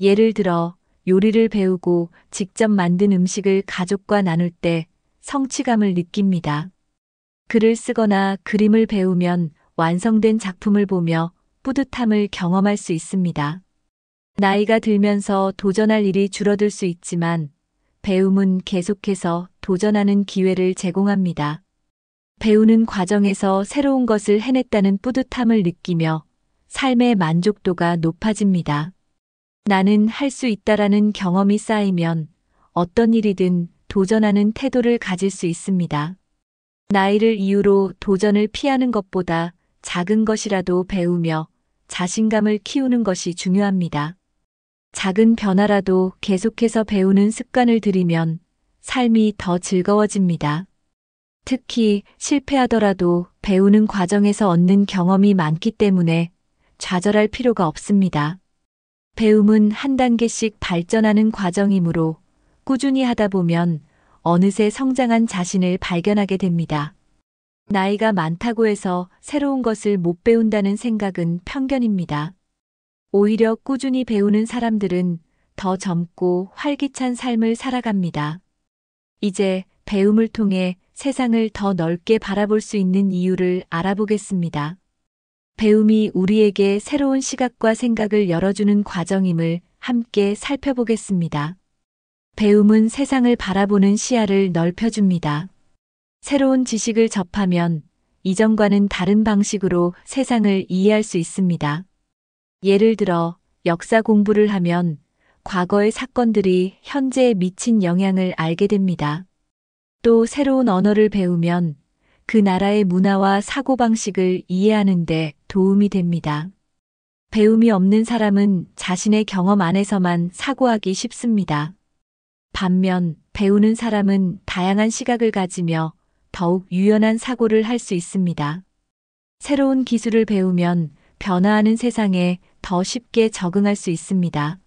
예를 들어 요리를 배우고 직접 만든 음식을 가족과 나눌 때 성취감을 느낍니다. 글을 쓰거나 그림을 배우면 완성된 작품을 보며 뿌듯함을 경험할 수 있습니다. 나이가 들면서 도전할 일이 줄어들 수 있지만 배움은 계속해서 도전하는 기회를 제공합니다. 배우는 과정에서 새로운 것을 해냈다는 뿌듯함을 느끼며 삶의 만족도가 높아집니다. 나는 할 수 있다라는 경험이 쌓이면 어떤 일이든 도전하는 태도를 가질 수 있습니다. 나이를 이유로 도전을 피하는 것보다 작은 것이라도 배우며 자신감을 키우는 것이 중요합니다. 작은 변화라도 계속해서 배우는 습관을 들이면 삶이 더 즐거워집니다. 특히 실패하더라도 배우는 과정에서 얻는 경험이 많기 때문에 좌절할 필요가 없습니다. 배움은 한 단계씩 발전하는 과정이므로 꾸준히 하다 보면 어느새 성장한 자신을 발견하게 됩니다. 나이가 많다고 해서 새로운 것을 못 배운다는 생각은 편견입니다. 오히려 꾸준히 배우는 사람들은 더 젊고 활기찬 삶을 살아갑니다. 이제 배움을 통해 세상을 더 넓게 바라볼 수 있는 이유를 알아보겠습니다. 배움이 우리에게 새로운 시각과 생각을 열어주는 과정임을 함께 살펴보겠습니다. 배움은 세상을 바라보는 시야를 넓혀줍니다. 새로운 지식을 접하면 이전과는 다른 방식으로 세상을 이해할 수 있습니다. 예를 들어 역사 공부를 하면 과거의 사건들이 현재에 미친 영향을 알게 됩니다. 또 새로운 언어를 배우면 그 나라의 문화와 사고방식을 이해하는 데 도움이 됩니다. 배움이 없는 사람은 자신의 경험 안에서만 사고하기 쉽습니다. 반면 배우는 사람은 다양한 시각을 가지며 더욱 유연한 사고를 할 수 있습니다. 새로운 기술을 배우면 변화하는 세상에 더 쉽게 적응할 수 있습니다.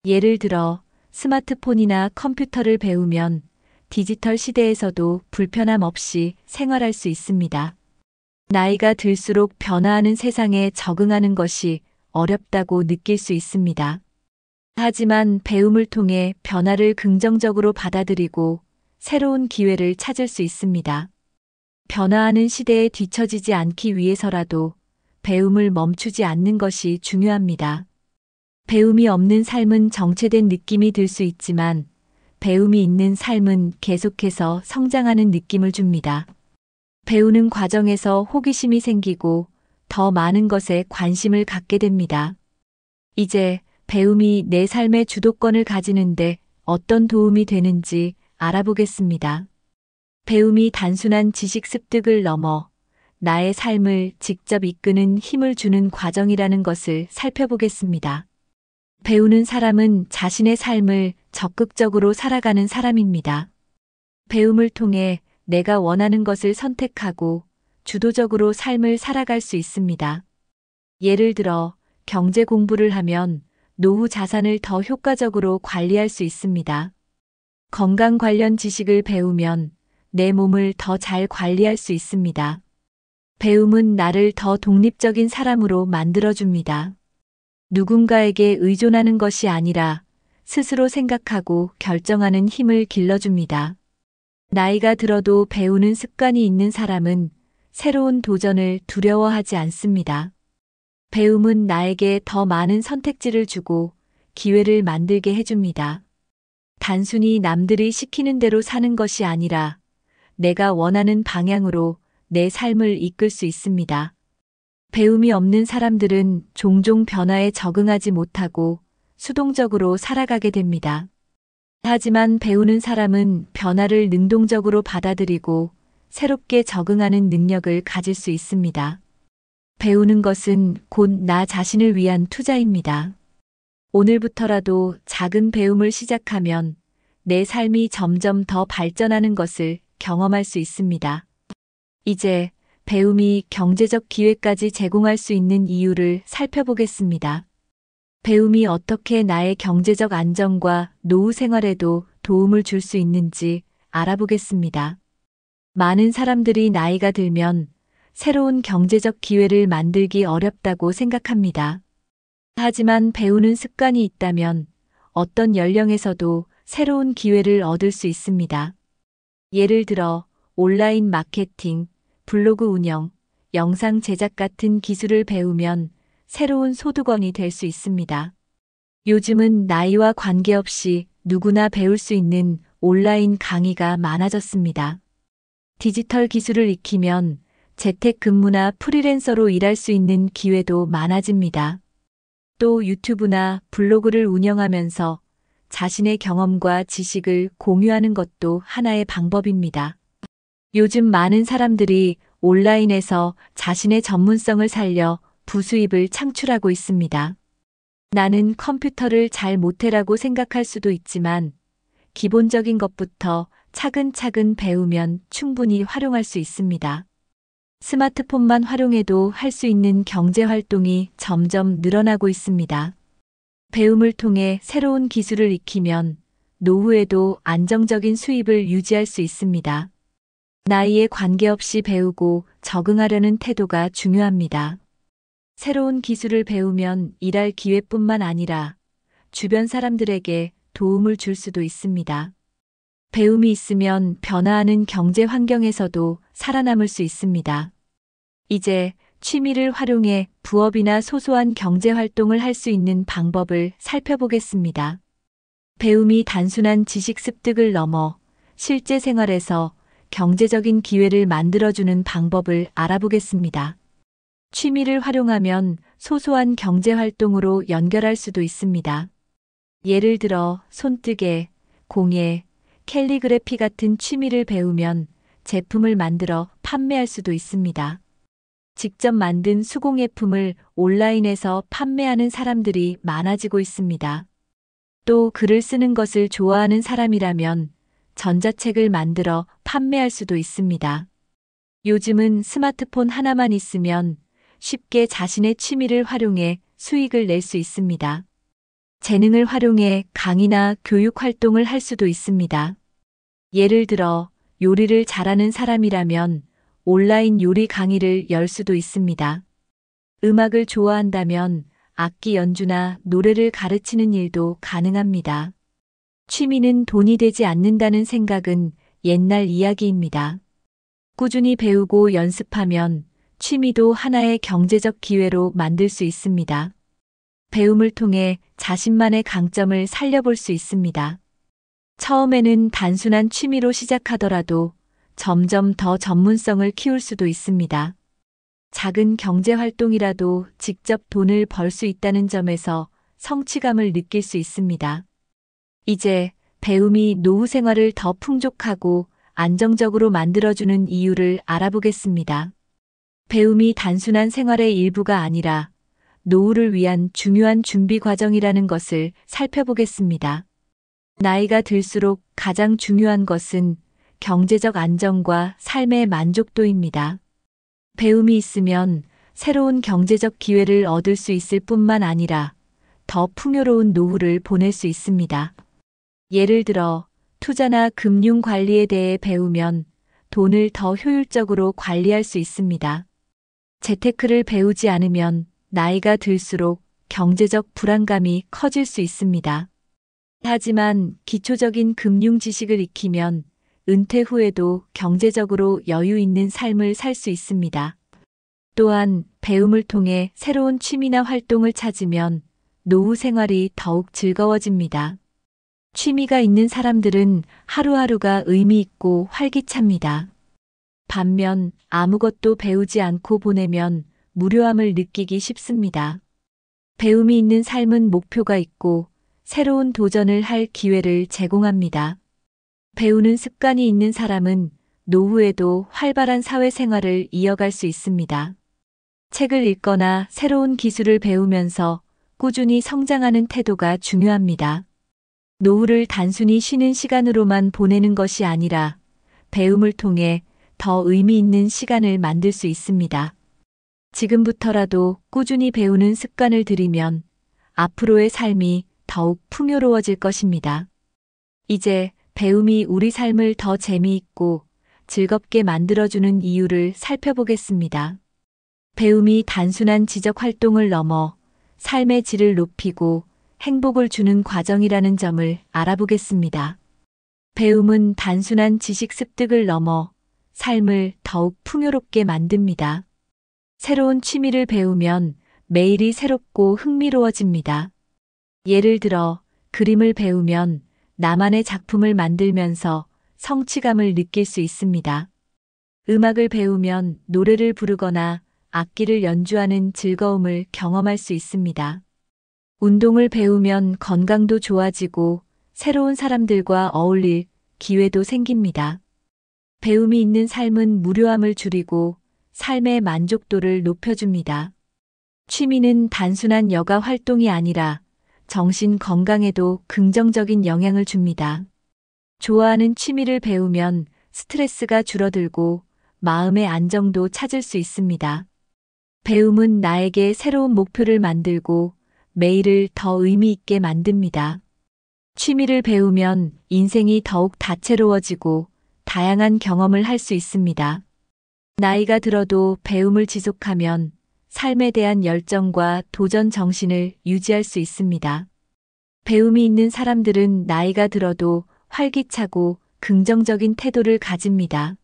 예를 들어 스마트폰이나 컴퓨터를 배우면 디지털 시대에서도 불편함 없이 생활할 수 있습니다. 나이가 들수록 변화하는 세상에 적응하는 것이 어렵다고 느낄 수 있습니다. 하지만 배움을 통해 변화를 긍정적으로 받아들이고 새로운 기회를 찾을 수 있습니다. 변화하는 시대에 뒤처지지 않기 위해서라도 배움을 멈추지 않는 것이 중요합니다. 배움이 없는 삶은 정체된 느낌이 들 수 있지만 배움이 있는 삶은 계속해서 성장하는 느낌을 줍니다. 배우는 과정에서 호기심이 생기고 더 많은 것에 관심을 갖게 됩니다. 이제 배움이 내 삶의 주도권을 가지는데 어떤 도움이 되는지 알아보겠습니다. 배움이 단순한 지식 습득을 넘어 나의 삶을 직접 이끄는 힘을 주는 과정이라는 것을 살펴보겠습니다. 배우는 사람은 자신의 삶을 적극적으로 살아가는 사람입니다. 배움을 통해 내가 원하는 것을 선택하고 주도적으로 삶을 살아갈 수 있습니다. 예를 들어 경제 공부를 하면 노후 자산을 더 효과적으로 관리할 수 있습니다. 건강 관련 지식을 배우면 내 몸을 더 잘 관리할 수 있습니다. 배움은 나를 더 독립적인 사람으로 만들어줍니다. 누군가에게 의존하는 것이 아니라 스스로 생각하고 결정하는 힘을 길러줍니다. 나이가 들어도 배우는 습관이 있는 사람은 새로운 도전을 두려워하지 않습니다. 배움은 나에게 더 많은 선택지를 주고 기회를 만들게 해줍니다. 단순히 남들이 시키는 대로 사는 것이 아니라 내가 원하는 방향으로 내 삶을 이끌 수 있습니다. 배움이 없는 사람들은 종종 변화에 적응하지 못하고 수동적으로 살아가게 됩니다. 하지만 배우는 사람은 변화를 능동적으로 받아들이고 새롭게 적응하는 능력을 가질 수 있습니다. 배우는 것은 곧 나 자신을 위한 투자입니다. 오늘부터라도 작은 배움을 시작하면 내 삶이 점점 더 발전하는 것을 경험할 수 있습니다. 이제 배움이 경제적 기회까지 제공할 수 있는 이유를 살펴보겠습니다. 배움이 어떻게 나의 경제적 안정과 노후 생활에도 도움을 줄 수 있는지 알아보겠습니다. 많은 사람들이 나이가 들면 새로운 경제적 기회를 만들기 어렵다고 생각합니다. 하지만 배우는 습관이 있다면 어떤 연령에서도 새로운 기회를 얻을 수 있습니다. 예를 들어 온라인 마케팅, 블로그 운영, 영상 제작 같은 기술을 배우면 새로운 소득원이 될 수 있습니다. 요즘은 나이와 관계없이 누구나 배울 수 있는 온라인 강의가 많아졌습니다. 디지털 기술을 익히면 재택근무나 프리랜서로 일할 수 있는 기회도 많아집니다. 또 유튜브나 블로그를 운영하면서 자신의 경험과 지식을 공유하는 것도 하나의 방법입니다. 요즘 많은 사람들이 온라인에서 자신의 전문성을 살려 부수입을 창출하고 있습니다. 나는 컴퓨터를 잘 못해라고 생각할 수도 있지만 기본적인 것부터 차근차근 배우면 충분히 활용할 수 있습니다. 스마트폰만 활용해도 할 수 있는 경제 활동이 점점 늘어나고 있습니다. 배움을 통해 새로운 기술을 익히면 노후에도 안정적인 수입을 유지할 수 있습니다. 나이에 관계없이 배우고 적응하려는 태도가 중요합니다. 새로운 기술을 배우면 일할 기회뿐만 아니라 주변 사람들에게 도움을 줄 수도 있습니다. 배움이 있으면 변화하는 경제 환경에서도 살아남을 수 있습니다. 이제 취미를 활용해 부업이나 소소한 경제 활동을 할 수 있는 방법을 살펴보겠습니다. 배움이 단순한 지식 습득을 넘어 실제 생활에서 경제적인 기회를 만들어주는 방법을 알아보겠습니다. 취미를 활용하면 소소한 경제 활동으로 연결할 수도 있습니다. 예를 들어 손뜨개, 공예, 캘리그래피 같은 취미를 배우면 제품을 만들어 판매할 수도 있습니다. 직접 만든 수공예품을 온라인에서 판매하는 사람들이 많아지고 있습니다. 또 글을 쓰는 것을 좋아하는 사람이라면 전자책을 만들어 판매할 수도 있습니다. 요즘은 스마트폰 하나만 있으면 쉽게 자신의 취미를 활용해 수익을 낼 수 있습니다. 재능을 활용해 강의나 교육 활동을 할 수도 있습니다. 예를 들어 요리를 잘하는 사람이라면 온라인 요리 강의를 열 수도 있습니다. 음악을 좋아한다면 악기 연주나 노래를 가르치는 일도 가능합니다. 취미는 돈이 되지 않는다는 생각은 옛날 이야기입니다. 꾸준히 배우고 연습하면 취미도 하나의 경제적 기회로 만들 수 있습니다. 배움을 통해 자신만의 강점을 살려볼 수 있습니다. 처음에는 단순한 취미로 시작하더라도 점점 더 전문성을 키울 수도 있습니다. 작은 경제 활동이라도 직접 돈을 벌 수 있다는 점에서 성취감을 느낄 수 있습니다. 이제 배움이 노후 생활을 더 풍족하고 안정적으로 만들어주는 이유를 알아보겠습니다. 배움이 단순한 생활의 일부가 아니라 노후를 위한 중요한 준비 과정이라는 것을 살펴보겠습니다. 나이가 들수록 가장 중요한 것은 경제적 안정과 삶의 만족도입니다. 배움이 있으면 새로운 경제적 기회를 얻을 수 있을 뿐만 아니라 더 풍요로운 노후를 보낼 수 있습니다. 예를 들어 투자나 금융 관리에 대해 배우면 돈을 더 효율적으로 관리할 수 있습니다. 재테크를 배우지 않으면 나이가 들수록 경제적 불안감이 커질 수 있습니다. 하지만 기초적인 금융 지식을 익히면 은퇴 후에도 경제적으로 여유 있는 삶을 살 수 있습니다. 또한 배움을 통해 새로운 취미나 활동을 찾으면 노후 생활이 더욱 즐거워집니다. 취미가 있는 사람들은 하루하루가 의미 있고 활기찹니다. 반면 아무것도 배우지 않고 보내면 무료함을 느끼기 쉽습니다. 배움이 있는 삶은 목표가 있고 새로운 도전을 할 기회를 제공합니다. 배우는 습관이 있는 사람은 노후에도 활발한 사회생활을 이어갈 수 있습니다. 책을 읽거나 새로운 기술을 배우면서 꾸준히 성장하는 태도가 중요합니다. 노후를 단순히 쉬는 시간으로만 보내는 것이 아니라 배움을 통해 더 의미 있는 시간을 만들 수 있습니다. 지금부터라도 꾸준히 배우는 습관을 들이면 앞으로의 삶이 더욱 풍요로워질 것입니다. 이제 배움이 우리 삶을 더 재미있고 즐겁게 만들어주는 이유를 살펴보겠습니다. 배움이 단순한 지적 활동을 넘어 삶의 질을 높이고 행복을 주는 과정이라는 점을 알아보겠습니다. 배움은 단순한 지식 습득을 넘어 삶을 더욱 풍요롭게 만듭니다. 새로운 취미를 배우면 매일이 새롭고 흥미로워집니다. 예를 들어 그림을 배우면 나만의 작품을 만들면서 성취감을 느낄 수 있습니다. 음악을 배우면 노래를 부르거나 악기를 연주하는 즐거움을 경험할 수 있습니다. 운동을 배우면 건강도 좋아지고 새로운 사람들과 어울릴 기회도 생깁니다. 배움이 있는 삶은 무료함을 줄이고 삶의 만족도를 높여줍니다. 취미는 단순한 여가 활동이 아니라 정신 건강에도 긍정적인 영향을 줍니다. 좋아하는 취미를 배우면 스트레스가 줄어들고 마음의 안정도 찾을 수 있습니다. 배움은 나에게 새로운 목표를 만들고 매일을 더 의미 있게 만듭니다. 취미를 배우면 인생이 더욱 다채로워지고 다양한 경험을 할 수 있습니다. 나이가 들어도 배움을 지속하면 삶에 대한 열정과 도전 정신을 유지할 수 있습니다. 배움이 있는 사람들은 나이가 들어도 활기차고 긍정적인 태도를 가집니다.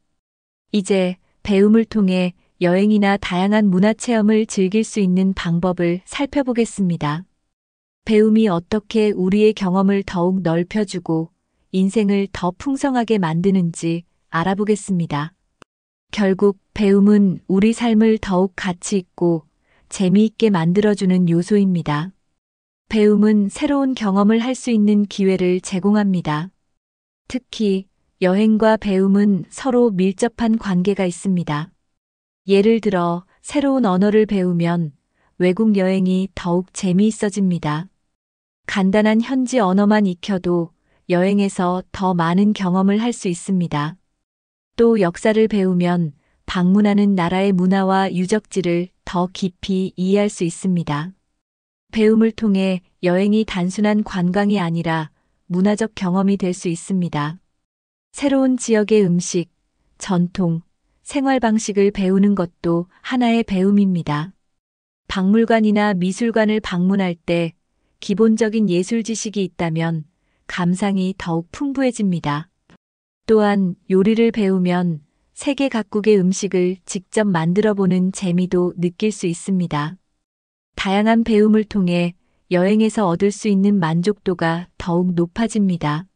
이제 배움을 통해 여행이나 다양한 문화 체험을 즐길 수 있는 방법을 살펴보겠습니다. 배움이 어떻게 우리의 경험을 더욱 넓혀주고 인생을 더 풍성하게 만드는지 알아보겠습니다. 결국 배움은 우리 삶을 더욱 가치 있고 재미있게 만들어주는 요소입니다. 배움은 새로운 경험을 할 수 있는 기회를 제공합니다. 특히 여행과 배움은 서로 밀접한 관계가 있습니다. 예를 들어 새로운 언어를 배우면 외국 여행이 더욱 재미있어집니다. 간단한 현지 언어만 익혀도 여행에서 더 많은 경험을 할 수 있습니다. 또 역사를 배우면 방문하는 나라의 문화와 유적지를 더 깊이 이해할 수 있습니다. 배움을 통해 여행이 단순한 관광이 아니라 문화적 경험이 될 수 있습니다. 새로운 지역의 음식, 전통, 생활 방식을 배우는 것도 하나의 배움입니다. 박물관이나 미술관을 방문할 때 기본적인 예술 지식이 있다면 감상이 더욱 풍부해집니다. 또한 요리를 배우면 세계 각국의 음식을 직접 만들어 보는 재미도 느낄 수 있습니다. 다양한 배움을 통해 여행에서 얻을 수 있는 만족도가 더욱 높아집니다.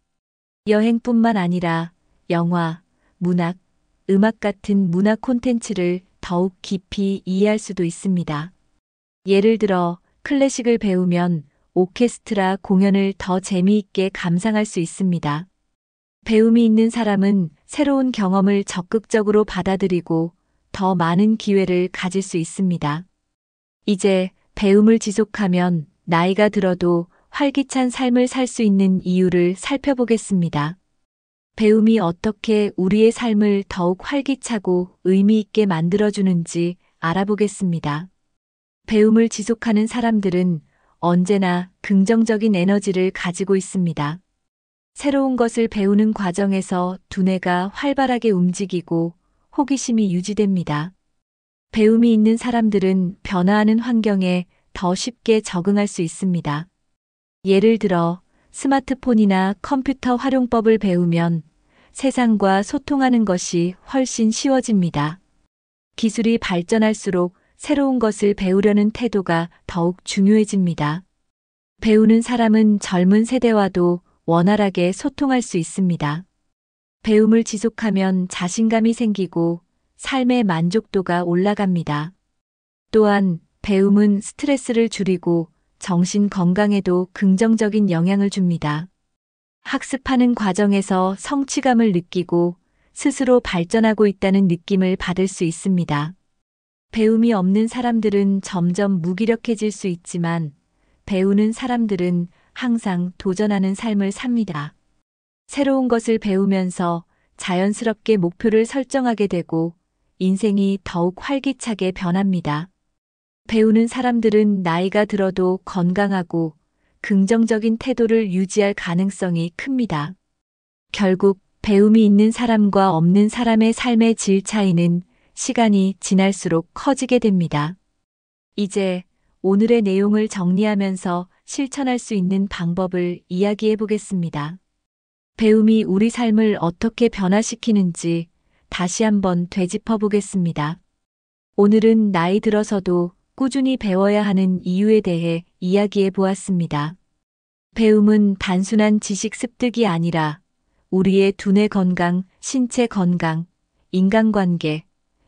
여행뿐만 아니라 영화, 문학, 음악 같은 문화 콘텐츠를 더욱 깊이 이해할 수도 있습니다. 예를 들어 클래식을 배우면 오케스트라 공연을 더 재미있게 감상할 수 있습니다. 배움이 있는 사람은 새로운 경험을 적극적으로 받아들이고 더 많은 기회를 가질 수 있습니다. 이제 배움을 지속하면 나이가 들어도 활기찬 삶을 살 수 있는 이유를 살펴보겠습니다. 배움이 어떻게 우리의 삶을 더욱 활기차고 의미 있게 만들어주는지 알아보겠습니다. 배움을 지속하는 사람들은 언제나 긍정적인 에너지를 가지고 있습니다. 새로운 것을 배우는 과정에서 두뇌가 활발하게 움직이고 호기심이 유지됩니다. 배움이 있는 사람들은 변화하는 환경에 더 쉽게 적응할 수 있습니다. 예를 들어 스마트폰이나 컴퓨터 활용법을 배우면 세상과 소통하는 것이 훨씬 쉬워집니다. 기술이 발전할수록 새로운 것을 배우려는 태도가 더욱 중요해집니다. 배우는 사람은 젊은 세대와도 원활하게 소통할 수 있습니다. 배움을 지속하면 자신감이 생기고 삶의 만족도가 올라갑니다. 또한 배움은 스트레스를 줄이고 정신 건강에도 긍정적인 영향을 줍니다. 학습하는 과정에서 성취감을 느끼고 스스로 발전하고 있다는 느낌을 받을 수 있습니다. 배움이 없는 사람들은 점점 무기력해질 수 있지만 배우는 사람들은 항상 도전하는 삶을 삽니다. 새로운 것을 배우면서 자연스럽게 목표를 설정하게 되고 인생이 더욱 활기차게 변합니다. 배우는 사람들은 나이가 들어도 건강하고 긍정적인 태도를 유지할 가능성이 큽니다. 결국 배움이 있는 사람과 없는 사람의 삶의 질 차이는 시간이 지날수록 커지게 됩니다. 이제 오늘의 내용을 정리하면서 실천할 수 있는 방법을 이야기해 보겠습니다. 배움이 우리 삶을 어떻게 변화시키는지 다시 한번 되짚어 보겠습니다. 오늘은 나이 들어서도 꾸준히 배워야 하는 이유에 대해 이야기해 보았습니다. 배움은 단순한 지식 습득이 아니라 우리의 두뇌 건강, 신체 건강, 인간관계,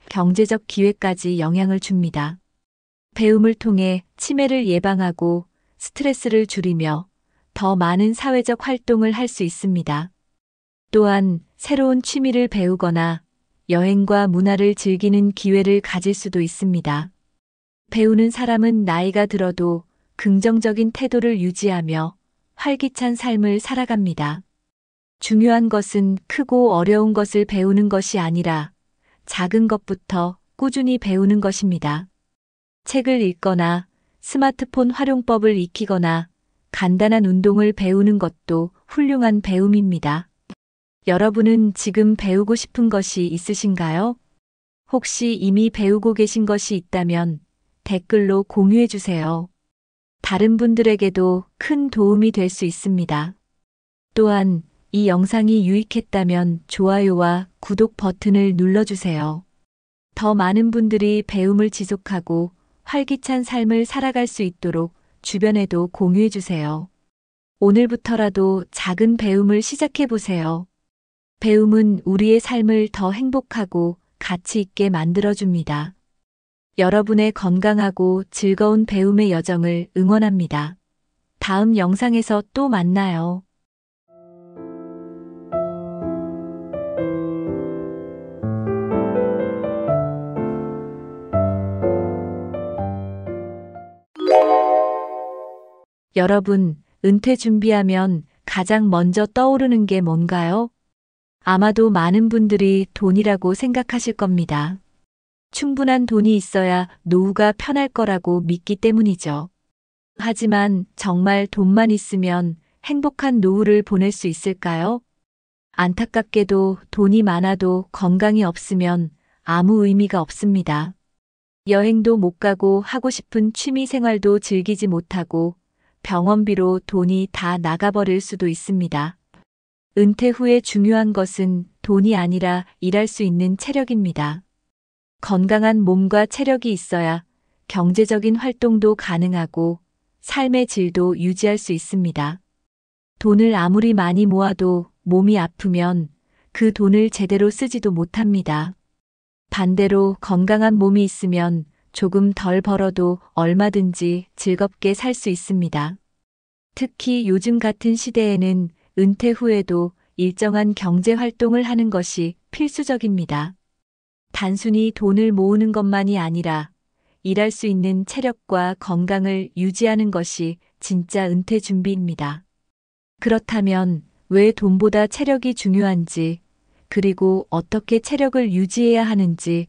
경제적 기회까지 영향을 줍니다. 배움을 통해 치매를 예방하고 스트레스를 줄이며 더 많은 사회적 활동을 할 수 있습니다. 또한 새로운 취미를 배우거나 여행과 문화를 즐기는 기회를 가질 수도 있습니다. 배우는 사람은 나이가 들어도 긍정적인 태도를 유지하며 활기찬 삶을 살아갑니다. 중요한 것은 크고 어려운 것을 배우는 것이 아니라 작은 것부터 꾸준히 배우는 것입니다. 책을 읽거나 스마트폰 활용법을 익히거나 간단한 운동을 배우는 것도 훌륭한 배움입니다. 여러분은 지금 배우고 싶은 것이 있으신가요? 혹시 이미 배우고 계신 것이 있다면 댓글로 공유해 주세요. 다른 분들에게도 큰 도움이 될 수 있습니다. 또한 이 영상이 유익했다면 좋아요와 구독 버튼을 눌러주세요. 더 많은 분들이 배움을 지속하고 활기찬 삶을 살아갈 수 있도록 주변에도 공유해 주세요. 오늘부터라도 작은 배움을 시작해 보세요. 배움은 우리의 삶을 더 행복하고 가치 있게 만들어줍니다. 여러분의 건강하고 즐거운 배움의 여정을 응원합니다. 다음 영상에서 또 만나요. 여러분, 은퇴 준비하면 가장 먼저 떠오르는 게 뭔가요? 아마도 많은 분들이 돈이라고 생각하실 겁니다. 충분한 돈이 있어야 노후가 편할 거라고 믿기 때문이죠. 하지만 정말 돈만 있으면 행복한 노후를 보낼 수 있을까요? 안타깝게도 돈이 많아도 건강이 없으면 아무 의미가 없습니다. 여행도 못 가고 하고 싶은 취미 생활도 즐기지 못하고 병원비로 돈이 다 나가버릴 수도 있습니다. 은퇴 후에 중요한 것은 돈이 아니라 일할 수 있는 체력입니다. 건강한 몸과 체력이 있어야 경제적인 활동도 가능하고 삶의 질도 유지할 수 있습니다. 돈을 아무리 많이 모아도 몸이 아프면 그 돈을 제대로 쓰지도 못합니다. 반대로 건강한 몸이 있으면 조금 덜 벌어도 얼마든지 즐겁게 살 수 있습니다. 특히 요즘 같은 시대에는 은퇴 후에도 일정한 경제 활동을 하는 것이 필수적입니다. 단순히 돈을 모으는 것만이 아니라 일할 수 있는 체력과 건강을 유지하는 것이 진짜 은퇴 준비입니다. 그렇다면 왜 돈보다 체력이 중요한지, 그리고 어떻게 체력을 유지해야 하는지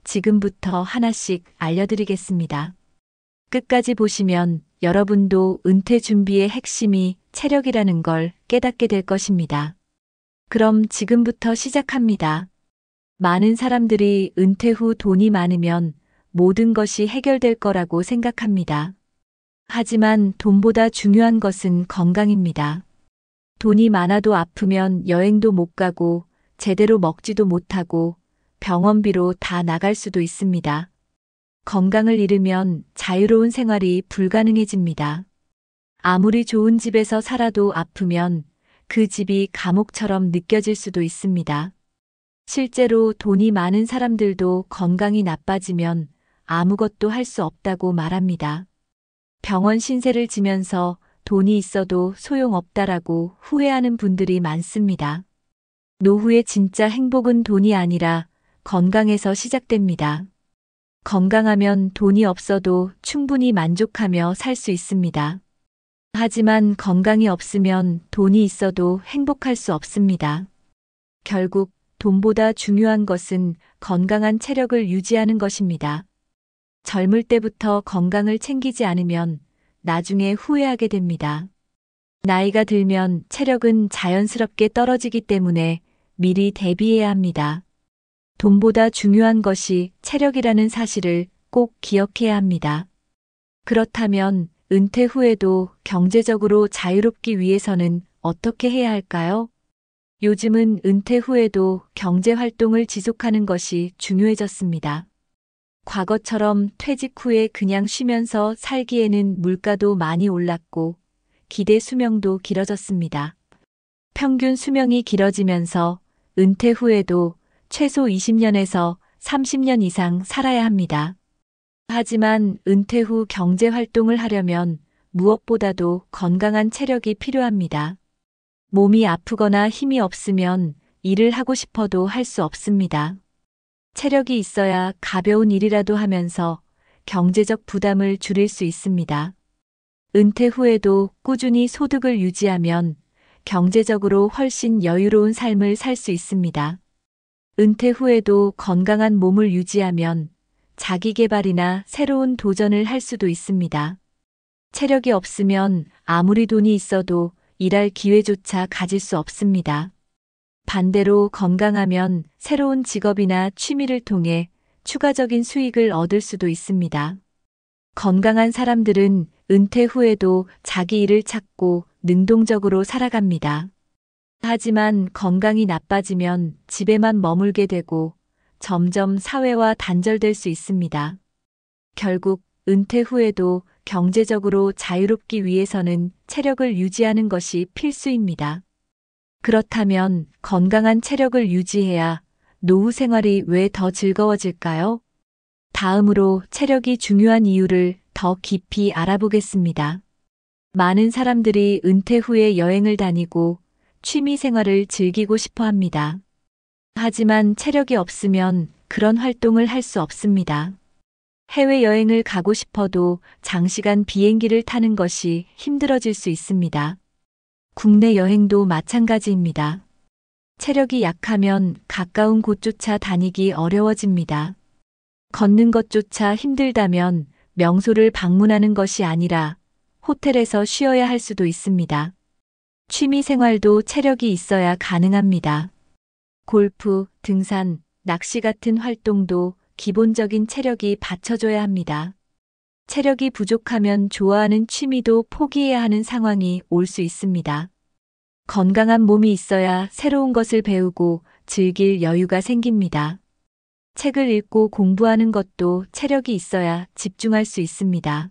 지금부터 하나씩 알려드리겠습니다. 끝까지 보시면 여러분도 은퇴 준비의 핵심이 체력이라는 걸 깨닫게 될 것입니다. 그럼 지금부터 시작합니다. 많은 사람들이 은퇴 후 돈이 많으면 모든 것이 해결될 거라고 생각합니다. 하지만 돈보다 중요한 것은 건강입니다. 돈이 많아도 아프면 여행도 못 가고 제대로 먹지도 못하고 병원비로 다 나갈 수도 있습니다. 건강을 잃으면 자유로운 생활이 불가능해집니다. 아무리 좋은 집에서 살아도 아프면 그 집이 감옥처럼 느껴질 수도 있습니다. 실제로 돈이 많은 사람들도 건강이 나빠지면 아무것도 할 수 없다고 말합니다. 병원 신세를 지면서 돈이 있어도 소용없다라고 후회하는 분들이 많습니다. 노후의 진짜 행복은 돈이 아니라 건강에서 시작됩니다. 건강하면 돈이 없어도 충분히 만족하며 살 수 있습니다. 하지만 건강이 없으면 돈이 있어도 행복할 수 없습니다. 결국 돈보다 중요한 것은 건강한 체력을 유지하는 것입니다. 젊을 때부터 건강을 챙기지 않으면 나중에 후회하게 됩니다. 나이가 들면 체력은 자연스럽게 떨어지기 때문에 미리 대비해야 합니다. 돈보다 중요한 것이 체력이라는 사실을 꼭 기억해야 합니다. 그렇다면 은퇴 후에도 경제적으로 자유롭기 위해서는 어떻게 해야 할까요? 요즘은 은퇴 후에도 경제 활동을 지속하는 것이 중요해졌습니다. 과거처럼 퇴직 후에 그냥 쉬면서 살기에는 물가도 많이 올랐고 기대 수명도 길어졌습니다. 평균 수명이 길어지면서 은퇴 후에도 최소 20년에서 30년 이상 살아야 합니다. 하지만 은퇴 후 경제 활동을 하려면 무엇보다도 건강한 체력이 필요합니다. 몸이 아프거나 힘이 없으면 일을 하고 싶어도 할 수 없습니다. 체력이 있어야 가벼운 일이라도 하면서 경제적 부담을 줄일 수 있습니다. 은퇴 후에도 꾸준히 소득을 유지하면 경제적으로 훨씬 여유로운 삶을 살 수 있습니다. 은퇴 후에도 건강한 몸을 유지하면 자기 개발이나 새로운 도전을 할 수도 있습니다. 체력이 없으면 아무리 돈이 있어도 일할 기회조차 가질 수 없습니다. 반대로 건강하면 새로운 직업이나 취미를 통해 추가적인 수익을 얻을 수도 있습니다. 건강한 사람들은 은퇴 후에도 자기 일을 찾고 능동적으로 살아갑니다. 하지만 건강이 나빠지면 집에만 머물게 되고 점점 사회와 단절될 수 있습니다. 결국 은퇴 후에도 경제적으로 자유롭기 위해서는 체력을 유지하는 것이 필수입니다. 그렇다면 건강한 체력을 유지해야 노후 생활이 왜 더 즐거워질까요? 다음으로 체력이 중요한 이유를 더 깊이 알아보겠습니다. 많은 사람들이 은퇴 후에 여행을 다니고 취미 생활을 즐기고 싶어 합니다. 하지만 체력이 없으면 그런 활동을 할 수 없습니다. 해외여행을 가고 싶어도 장시간 비행기를 타는 것이 힘들어질 수 있습니다. 국내 여행도 마찬가지입니다. 체력이 약하면 가까운 곳조차 다니기 어려워집니다. 걷는 것조차 힘들다면 명소를 방문하는 것이 아니라 호텔에서 쉬어야 할 수도 있습니다. 취미 생활도 체력이 있어야 가능합니다. 골프, 등산, 낚시 같은 활동도 기본적인 체력이 받쳐줘야 합니다. 체력이 부족하면 좋아하는 취미도 포기해야 하는 상황이 올 수 있습니다. 건강한 몸이 있어야 새로운 것을 배우고 즐길 여유가 생깁니다. 책을 읽고 공부하는 것도 체력이 있어야 집중할 수 있습니다.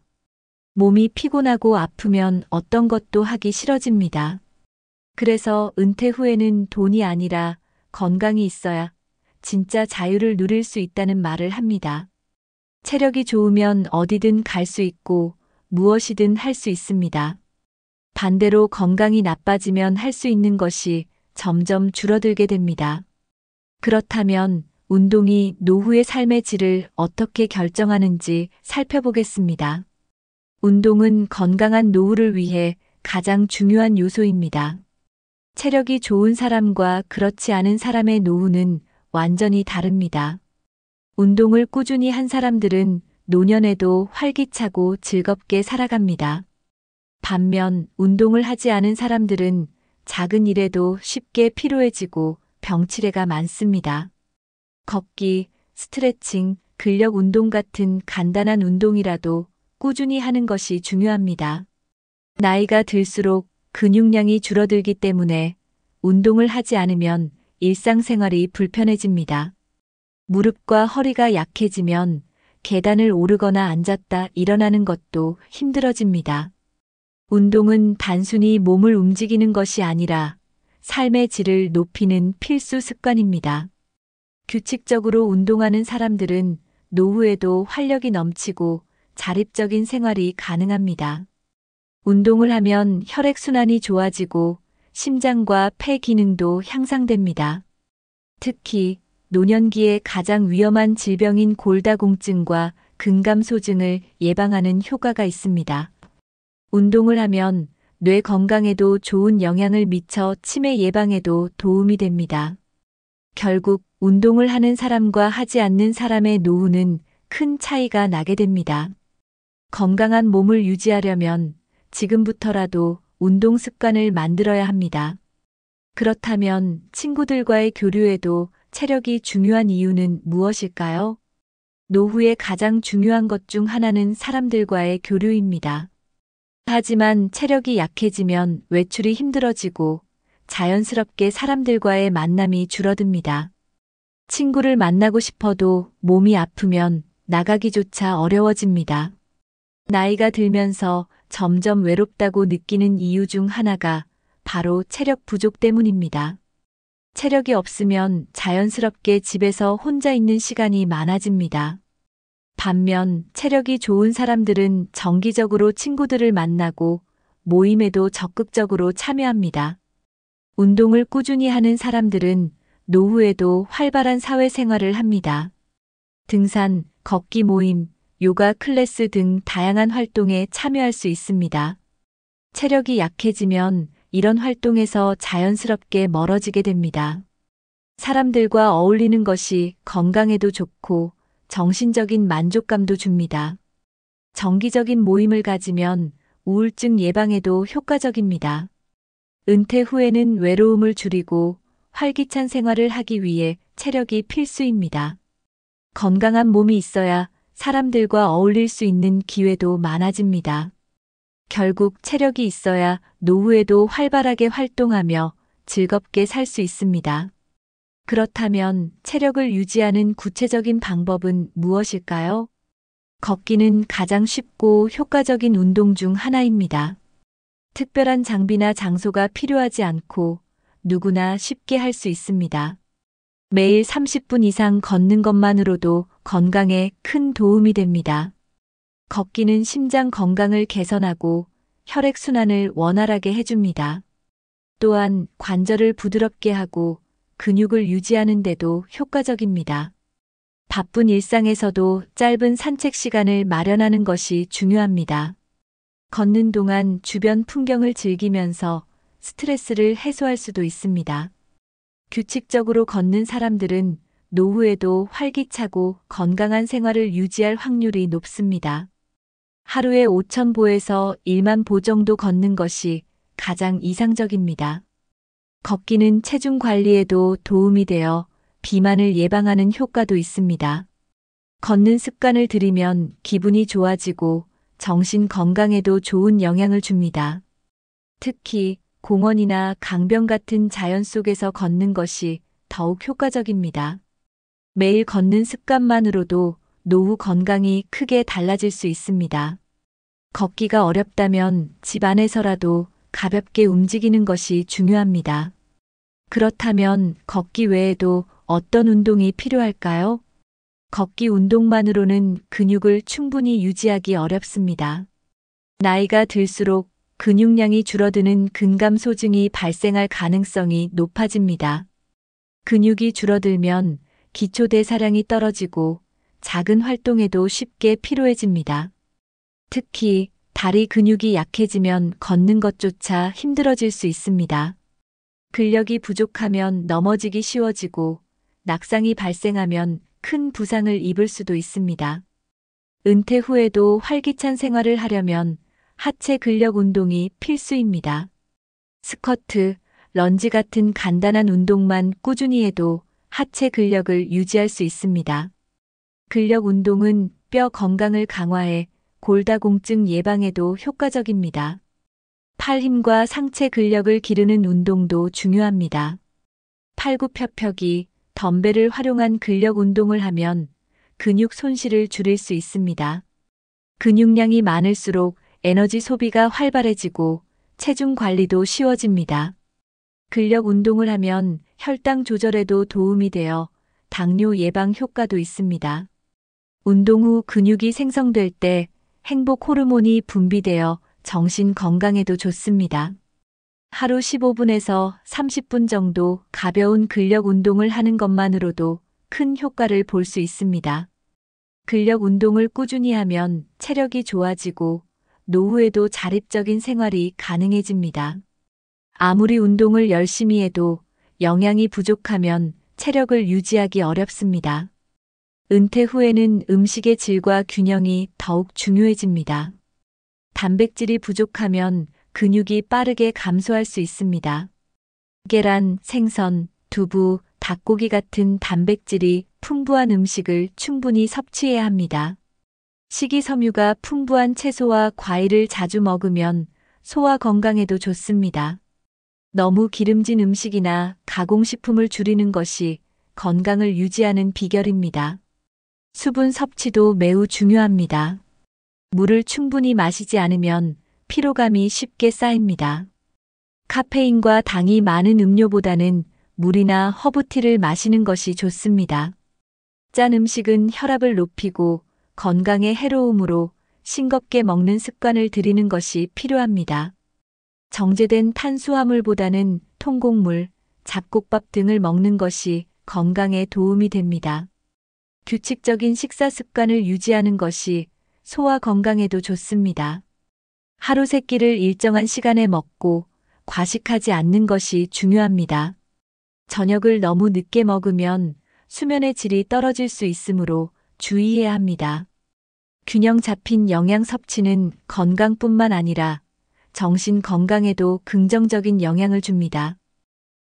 몸이 피곤하고 아프면 어떤 것도 하기 싫어집니다. 그래서 은퇴 후에는 돈이 아니라 건강이 있어야 진짜 자유를 누릴 수 있다는 말을 합니다. 체력이 좋으면 어디든 갈 수 있고 무엇이든 할 수 있습니다. 반대로 건강이 나빠지면 할 수 있는 것이 점점 줄어들게 됩니다. 그렇다면 운동이 노후의 삶의 질을 어떻게 결정하는지 살펴보겠습니다. 운동은 건강한 노후를 위해 가장 중요한 요소입니다. 체력이 좋은 사람과 그렇지 않은 사람의 노후는 완전히 다릅니다. 운동을 꾸준히 한 사람들은 노년에도 활기차고 즐겁게 살아갑니다. 반면 운동을 하지 않은 사람들은 작은 일에도 쉽게 피로해지고 병치레가 많습니다. 걷기, 스트레칭, 근력 운동 같은 간단한 운동이라도 꾸준히 하는 것이 중요합니다. 나이가 들수록 근육량이 줄어들기 때문에 운동을 하지 않으면 일상생활이 불편해집니다. 무릎과 허리가 약해지면 계단을 오르거나 앉았다 일어나는 것도 힘들어집니다. 운동은 단순히 몸을 움직이는 것이 아니라 삶의 질을 높이는 필수 습관입니다. 규칙적으로 운동하는 사람들은 노후에도 활력이 넘치고 자립적인 생활이 가능합니다. 운동을 하면 혈액순환이 좋아지고 심장과 폐 기능도 향상됩니다. 특히 노년기에 가장 위험한 질병인 골다공증과 근감소증을 예방하는 효과가 있습니다. 운동을 하면 뇌 건강에도 좋은 영향을 미쳐 치매 예방에도 도움이 됩니다. 결국 운동을 하는 사람과 하지 않는 사람의 노후는 큰 차이가 나게 됩니다. 건강한 몸을 유지하려면 지금부터라도 운동 습관을 만들어야 합니다. 그렇다면 친구들과의 교류에도 체력이 중요한 이유는 무엇일까요? 노후에 가장 중요한 것 중 하나는 사람들과의 교류입니다. 하지만 체력이 약해지면 외출이 힘들어지고 자연스럽게 사람들과의 만남이 줄어듭니다. 친구를 만나고 싶어도 몸이 아프면 나가기조차 어려워집니다. 나이가 들면서 점점 외롭다고 느끼는 이유 중 하나가 바로 체력 부족 때문입니다. 체력이 없으면 자연스럽게 집에서 혼자 있는 시간이 많아집니다. 반면 체력이 좋은 사람들은 정기적으로 친구들을 만나고 모임에도 적극적으로 참여합니다. 운동을 꾸준히 하는 사람들은 노후에도 활발한 사회생활을 합니다. 등산, 걷기 모임, 요가 클래스 등 다양한 활동에 참여할 수 있습니다. 체력이 약해지면 이런 활동에서 자연스럽게 멀어지게 됩니다. 사람들과 어울리는 것이 건강에도 좋고 정신적인 만족감도 줍니다. 정기적인 모임을 가지면 우울증 예방에도 효과적입니다. 은퇴 후에는 외로움을 줄이고 활기찬 생활을 하기 위해 체력이 필수입니다. 건강한 몸이 있어야 사람들과 어울릴 수 있는 기회도 많아집니다. 결국 체력이 있어야 노후에도 활발하게 활동하며 즐겁게 살 수 있습니다. 그렇다면 체력을 유지하는 구체적인 방법은 무엇일까요? 걷기는 가장 쉽고 효과적인 운동 중 하나입니다. 특별한 장비나 장소가 필요하지 않고 누구나 쉽게 할 수 있습니다. 매일 30분 이상 걷는 것만으로도 건강에 큰 도움이 됩니다. 걷기는 심장 건강을 개선하고 혈액순환을 원활하게 해줍니다. 또한 관절을 부드럽게 하고 근육을 유지하는 데도 효과적입니다. 바쁜 일상에서도 짧은 산책 시간을 마련하는 것이 중요합니다. 걷는 동안 주변 풍경을 즐기면서 스트레스를 해소할 수도 있습니다. 규칙적으로 걷는 사람들은 노후에도 활기차고 건강한 생활을 유지할 확률이 높습니다. 하루에 5,000보에서 1만 보 정도 걷는 것이 가장 이상적입니다. 걷기는 체중 관리에도 도움이 되어 비만을 예방하는 효과도 있습니다. 걷는 습관을 들이면 기분이 좋아지고 정신 건강에도 좋은 영향을 줍니다. 특히 공원이나 강변 같은 자연 속에서 걷는 것이 더욱 효과적입니다. 매일 걷는 습관만으로도 노후 건강이 크게 달라질 수 있습니다. 걷기가 어렵다면 집 안에서라도 가볍게 움직이는 것이 중요합니다. 그렇다면 걷기 외에도 어떤 운동이 필요할까요? 걷기 운동만으로는 근육을 충분히 유지하기 어렵습니다. 나이가 들수록 근육량이 줄어드는 근감소증이 발생할 가능성이 높아집니다. 근육이 줄어들면 기초대사량이 떨어지고 작은 활동에도 쉽게 피로해집니다. 특히 다리 근육이 약해지면 걷는 것조차 힘들어질 수 있습니다. 근력이 부족하면 넘어지기 쉬워지고 낙상이 발생하면 큰 부상을 입을 수도 있습니다. 은퇴 후에도 활기찬 생활을 하려면 하체 근력 운동이 필수입니다. 스쿼트, 런지 같은 간단한 운동만 꾸준히 해도 하체 근력을 유지할 수 있습니다. 근력 운동은 뼈 건강을 강화해 골다공증 예방에도 효과적입니다. 팔 힘과 상체 근력을 기르는 운동도 중요합니다. 팔굽혀펴기, 덤벨을 활용한 근력 운동을 하면 근육 손실을 줄일 수 있습니다. 근육량이 많을수록 에너지 소비가 활발해지고 체중 관리도 쉬워집니다. 근력 운동을 하면 혈당 조절에도 도움이 되어 당뇨 예방 효과도 있습니다. 운동 후 근육이 생성될 때 행복 호르몬이 분비되어 정신 건강에도 좋습니다. 하루 15분에서 30분 정도 가벼운 근력 운동을 하는 것만으로도 큰 효과를 볼 수 있습니다. 근력 운동을 꾸준히 하면 체력이 좋아지고 노후에도 자립적인 생활이 가능해집니다. 아무리 운동을 열심히 해도 영양이 부족하면 체력을 유지하기 어렵습니다. 은퇴 후에는 음식의 질과 균형이 더욱 중요해집니다. 단백질이 부족하면 근육이 빠르게 감소할 수 있습니다. 계란, 생선, 두부, 닭고기 같은 단백질이 풍부한 음식을 충분히 섭취해야 합니다. 식이섬유가 풍부한 채소와 과일을 자주 먹으면 소화 건강에도 좋습니다. 너무 기름진 음식이나 가공식품을 줄이는 것이 건강을 유지하는 비결입니다. 수분 섭취도 매우 중요합니다. 물을 충분히 마시지 않으면 피로감이 쉽게 쌓입니다. 카페인과 당이 많은 음료보다는 물이나 허브티를 마시는 것이 좋습니다. 짠 음식은 혈압을 높이고 건강에 해로우므로 싱겁게 먹는 습관을 들이는 것이 필요합니다. 정제된 탄수화물보다는 통곡물, 잡곡밥 등을 먹는 것이 건강에 도움이 됩니다. 규칙적인 식사 습관을 유지하는 것이 소화 건강에도 좋습니다. 하루 세 끼를 일정한 시간에 먹고 과식하지 않는 것이 중요합니다. 저녁을 너무 늦게 먹으면 수면의 질이 떨어질 수 있으므로 주의해야 합니다. 균형 잡힌 영양 섭취는 건강뿐만 아니라 정신 건강에도 긍정적인 영향을 줍니다.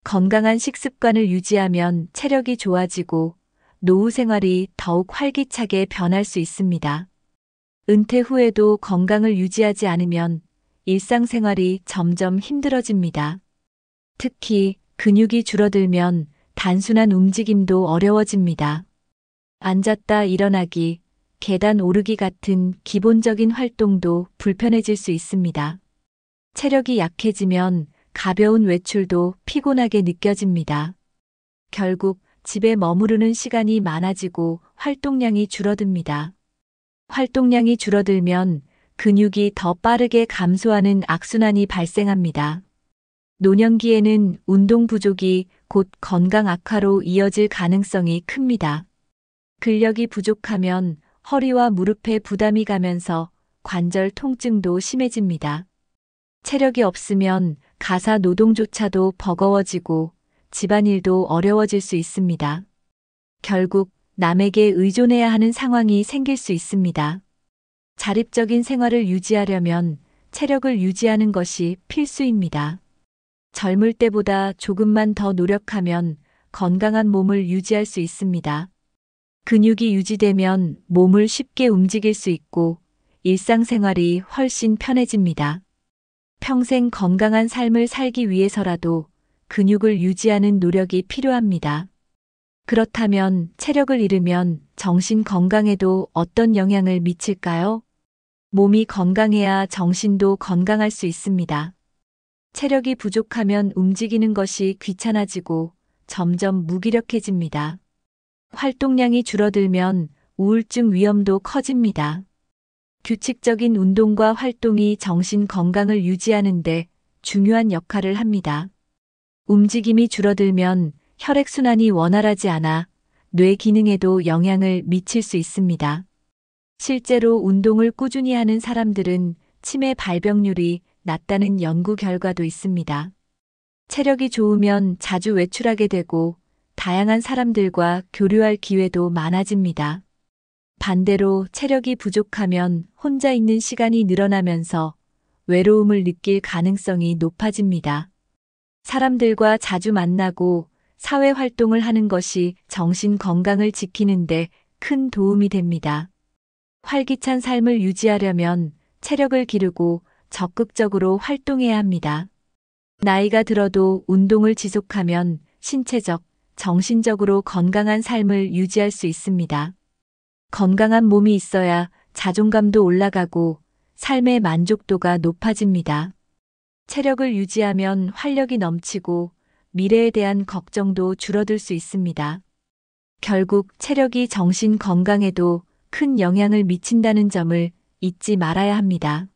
건강한 식습관을 유지하면 체력이 좋아지고 노후 생활이 더욱 활기차게 변할 수 있습니다. 은퇴 후에도 건강을 유지하지 않으면 일상생활이 점점 힘들어집니다. 특히 근육이 줄어들면 단순한 움직임도 어려워집니다. 앉았다 일어나기, 계단 오르기 같은 기본적인 활동도 불편해질 수 있습니다. 체력이 약해지면 가벼운 외출도 피곤하게 느껴집니다. 결국 집에 머무르는 시간이 많아지고 활동량이 줄어듭니다. 활동량이 줄어들면 근육이 더 빠르게 감소하는 악순환이 발생합니다. 노년기에는 운동 부족이 곧 건강 악화로 이어질 가능성이 큽니다. 근력이 부족하면 허리와 무릎에 부담이 가면서 관절 통증도 심해집니다. 체력이 없으면 가사 노동조차도 버거워지고 집안일도 어려워질 수 있습니다. 결국 남에게 의존해야 하는 상황이 생길 수 있습니다. 자립적인 생활을 유지하려면 체력을 유지하는 것이 필수입니다. 젊을 때보다 조금만 더 노력하면 건강한 몸을 유지할 수 있습니다. 근육이 유지되면 몸을 쉽게 움직일 수 있고 일상생활이 훨씬 편해집니다. 평생 건강한 삶을 살기 위해서라도 근육을 유지하는 노력이 필요합니다. 그렇다면 체력을 잃으면 정신 건강에도 어떤 영향을 미칠까요? 몸이 건강해야 정신도 건강할 수 있습니다. 체력이 부족하면 움직이는 것이 귀찮아지고 점점 무기력해집니다. 활동량이 줄어들면 우울증 위험도 커집니다. 규칙적인 운동과 활동이 정신 건강을 유지하는 데 중요한 역할을 합니다. 움직임이 줄어들면 혈액순환이 원활하지 않아 뇌 기능에도 영향을 미칠 수 있습니다. 실제로 운동을 꾸준히 하는 사람들은 치매 발병률이 낮다는 연구 결과도 있습니다. 체력이 좋으면 자주 외출하게 되고 다양한 사람들과 교류할 기회도 많아집니다. 반대로 체력이 부족하면 혼자 있는 시간이 늘어나면서 외로움을 느낄 가능성이 높아집니다. 사람들과 자주 만나고 사회 활동을 하는 것이 정신 건강을 지키는데 큰 도움이 됩니다. 활기찬 삶을 유지하려면 체력을 기르고 적극적으로 활동해야 합니다. 나이가 들어도 운동을 지속하면 신체적, 정신적으로 건강한 삶을 유지할 수 있습니다. 건강한 몸이 있어야 자존감도 올라가고 삶의 만족도가 높아집니다. 체력을 유지하면 활력이 넘치고 미래에 대한 걱정도 줄어들 수 있습니다. 결국 체력이 정신 건강에도 큰 영향을 미친다는 점을 잊지 말아야 합니다.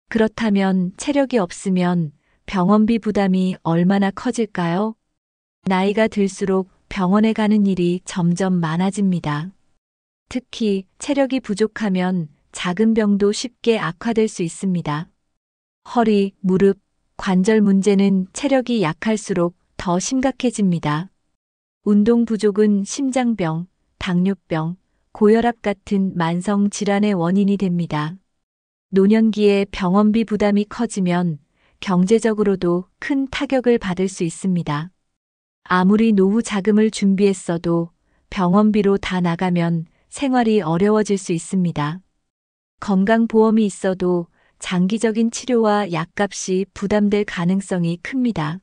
그렇다면 체력이 없으면 병원비 부담이 얼마나 커질까요? 나이가 들수록 병원에 가는 일이 점점 많아집니다. 특히 체력이 부족하면 작은 병도 쉽게 악화될 수 있습니다. 허리, 무릎, 관절 문제는 체력이 약할수록 더 심각해집니다. 운동 부족은 심장병, 당뇨병, 고혈압 같은 만성 질환의 원인이 됩니다. 노년기에 병원비 부담이 커지면 경제적으로도 큰 타격을 받을 수 있습니다. 아무리 노후 자금을 준비했어도 병원비로 다 나가면 생활이 어려워질 수 있습니다. 건강보험이 있어도 장기적인 치료와 약값이 부담될 가능성이 큽니다.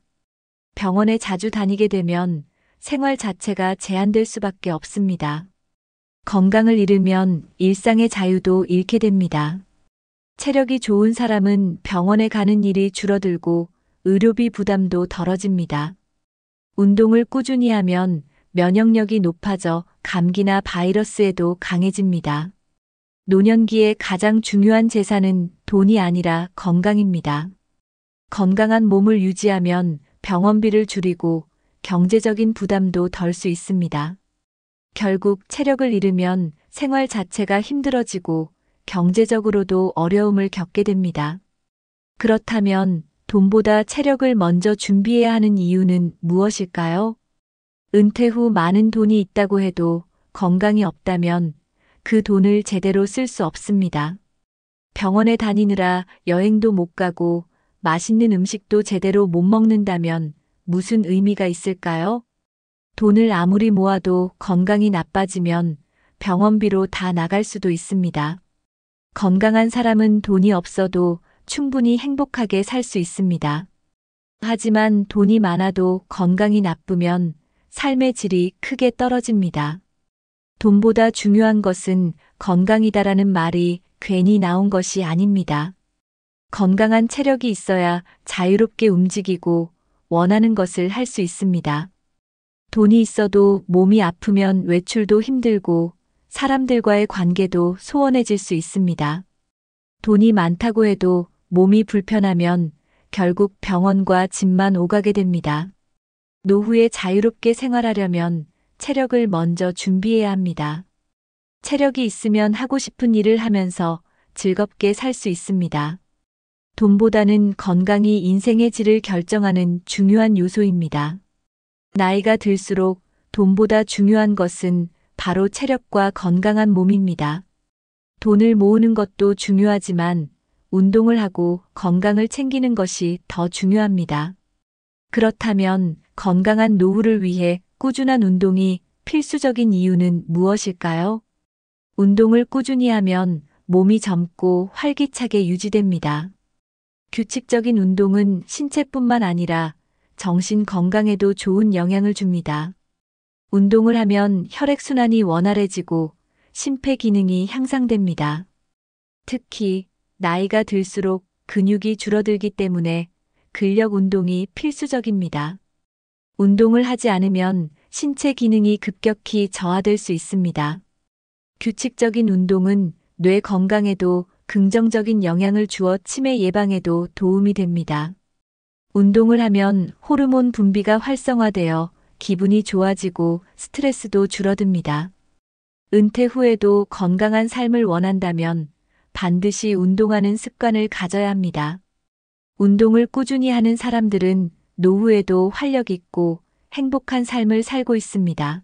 병원에 자주 다니게 되면 생활 자체가 제한될 수밖에 없습니다. 건강을 잃으면 일상의 자유도 잃게 됩니다. 체력이 좋은 사람은 병원에 가는 일이 줄어들고 의료비 부담도 덜어집니다. 운동을 꾸준히 하면 면역력이 높아져 감기나 바이러스에도 강해집니다. 노년기에 가장 중요한 재산은 돈이 아니라 건강입니다. 건강한 몸을 유지하면 병원비를 줄이고 경제적인 부담도 덜 수 있습니다. 결국 체력을 잃으면 생활 자체가 힘들어지고 경제적으로도 어려움을 겪게 됩니다. 그렇다면 돈보다 체력을 먼저 준비해야 하는 이유는 무엇일까요? 은퇴 후 많은 돈이 있다고 해도 건강이 없다면 그 돈을 제대로 쓸 수 없습니다. 병원에 다니느라 여행도 못 가고 맛있는 음식도 제대로 못 먹는다면 무슨 의미가 있을까요? 돈을 아무리 모아도 건강이 나빠지면 병원비로 다 나갈 수도 있습니다. 건강한 사람은 돈이 없어도 충분히 행복하게 살 수 있습니다. 하지만 돈이 많아도 건강이 나쁘면 삶의 질이 크게 떨어집니다. 돈보다 중요한 것은 건강이다라는 말이 괜히 나온 것이 아닙니다. 건강한 체력이 있어야 자유롭게 움직이고 원하는 것을 할 수 있습니다. 돈이 있어도 몸이 아프면 외출도 힘들고 사람들과의 관계도 소원해질 수 있습니다. 돈이 많다고 해도 몸이 불편하면 결국 병원과 집만 오가게 됩니다. 노후에 자유롭게 생활하려면 체력을 먼저 준비해야 합니다. 체력이 있으면 하고 싶은 일을 하면서 즐겁게 살 수 있습니다. 돈보다는 건강이 인생의 질을 결정하는 중요한 요소입니다. 나이가 들수록 돈보다 중요한 것은 바로 체력과 건강한 몸입니다. 돈을 모으는 것도 중요하지만 운동을 하고 건강을 챙기는 것이 더 중요합니다. 그렇다면 건강한 노후를 위해 꾸준한 운동이 필수적인 이유는 무엇일까요? 운동을 꾸준히 하면 몸이 젊고 활기차게 유지됩니다. 규칙적인 운동은 신체뿐만 아니라 정신 건강에도 좋은 영향을 줍니다. 운동을 하면 혈액순환이 원활해지고 심폐 기능이 향상됩니다. 특히 나이가 들수록 근육이 줄어들기 때문에 근력 운동이 필수적입니다. 운동을 하지 않으면 신체 기능이 급격히 저하될 수 있습니다. 규칙적인 운동은 뇌 건강에도 긍정적인 영향을 주어 치매 예방에도 도움이 됩니다. 운동을 하면 호르몬 분비가 활성화되어 기분이 좋아지고 스트레스도 줄어듭니다. 은퇴 후에도 건강한 삶을 원한다면 반드시 운동하는 습관을 가져야 합니다. 운동을 꾸준히 하는 사람들은 노후에도 활력 있고 행복한 삶을 살고 있습니다.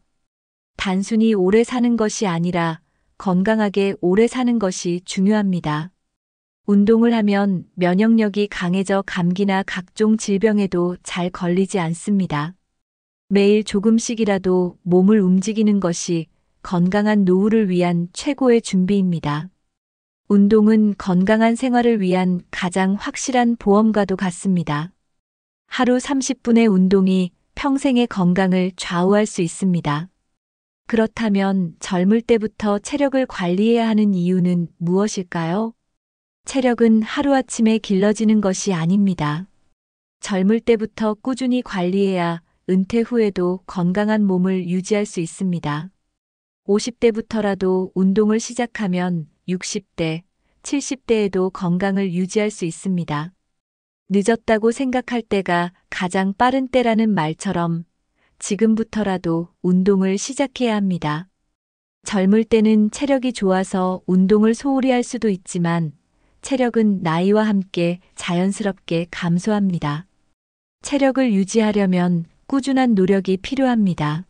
단순히 오래 사는 것이 아니라 건강하게 오래 사는 것이 중요합니다. 운동을 하면 면역력이 강해져 감기나 각종 질병에도 잘 걸리지 않습니다. 매일 조금씩이라도 몸을 움직이는 것이 건강한 노후를 위한 최고의 준비입니다. 운동은 건강한 생활을 위한 가장 확실한 보험과도 같습니다. 하루 30분의 운동이 평생의 건강을 좌우할 수 있습니다. 그렇다면 젊을 때부터 체력을 관리해야 하는 이유는 무엇일까요? 체력은 하루아침에 길러지는 것이 아닙니다. 젊을 때부터 꾸준히 관리해야 은퇴 후에도 건강한 몸을 유지할 수 있습니다. 50대부터라도 운동을 시작하면 60대, 70대에도 건강을 유지할 수 있습니다. 늦었다고 생각할 때가 가장 빠른 때라는 말처럼 지금부터라도 운동을 시작해야 합니다. 젊을 때는 체력이 좋아서 운동을 소홀히 할 수도 있지만 체력은 나이와 함께 자연스럽게 감소합니다. 체력을 유지하려면 꾸준한 노력이 필요합니다.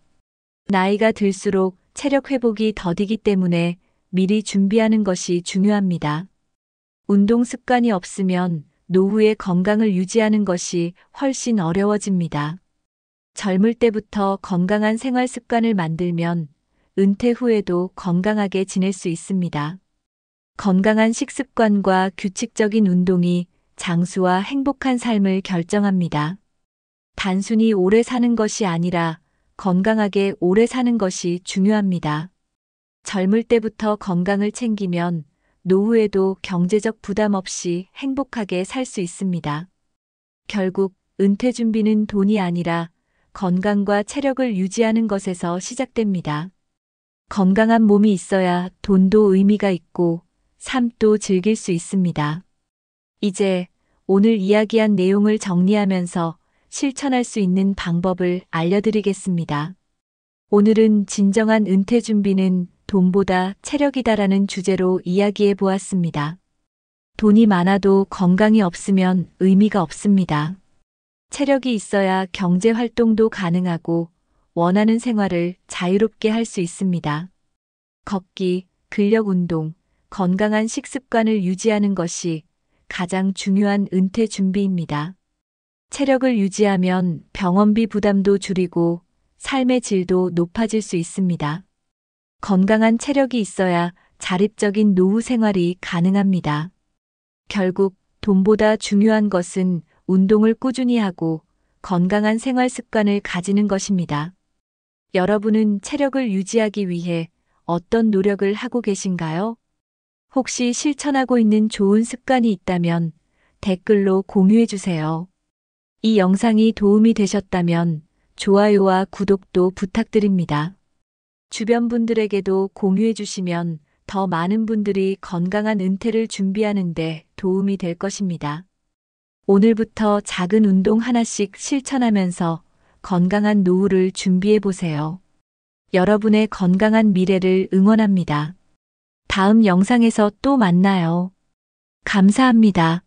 나이가 들수록 체력 회복이 더디기 때문에 미리 준비하는 것이 중요합니다. 운동 습관이 없으면 노후의 건강을 유지하는 것이 훨씬 어려워집니다. 젊을 때부터 건강한 생활 습관을 만들면 은퇴 후에도 건강하게 지낼 수 있습니다. 건강한 식습관과 규칙적인 운동이 장수와 행복한 삶을 결정합니다. 단순히 오래 사는 것이 아니라 건강하게 오래 사는 것이 중요합니다. 젊을 때부터 건강을 챙기면 노후에도 경제적 부담 없이 행복하게 살 수 있습니다. 결국 은퇴 준비는 돈이 아니라 건강과 체력을 유지하는 것에서 시작됩니다. 건강한 몸이 있어야 돈도 의미가 있고 삶도 즐길 수 있습니다. 이제 오늘 이야기한 내용을 정리하면서 실천할 수 있는 방법을 알려드리겠습니다. 오늘은 진정한 은퇴 준비는 돈보다 체력이다라는 주제로 이야기해 보았습니다. 돈이 많아도 건강이 없으면 의미가 없습니다. 체력이 있어야 경제 활동도 가능하고 원하는 생활을 자유롭게 할 수 있습니다. 걷기, 근력 운동, 건강한 식습관을 유지하는 것이 가장 중요한 은퇴 준비입니다. 체력을 유지하면 병원비 부담도 줄이고 삶의 질도 높아질 수 있습니다. 건강한 체력이 있어야 자립적인 노후 생활이 가능합니다. 결국 돈보다 중요한 것은 운동을 꾸준히 하고 건강한 생활 습관을 가지는 것입니다. 여러분은 체력을 유지하기 위해 어떤 노력을 하고 계신가요? 혹시 실천하고 있는 좋은 습관이 있다면 댓글로 공유해 주세요. 이 영상이 도움이 되셨다면 좋아요와 구독도 부탁드립니다. 주변 분들에게도 공유해 주시면 더 많은 분들이 건강한 은퇴를 준비하는 데 도움이 될 것입니다. 오늘부터 작은 운동 하나씩 실천하면서 건강한 노후를 준비해 보세요. 여러분의 건강한 미래를 응원합니다. 다음 영상에서 또 만나요. 감사합니다.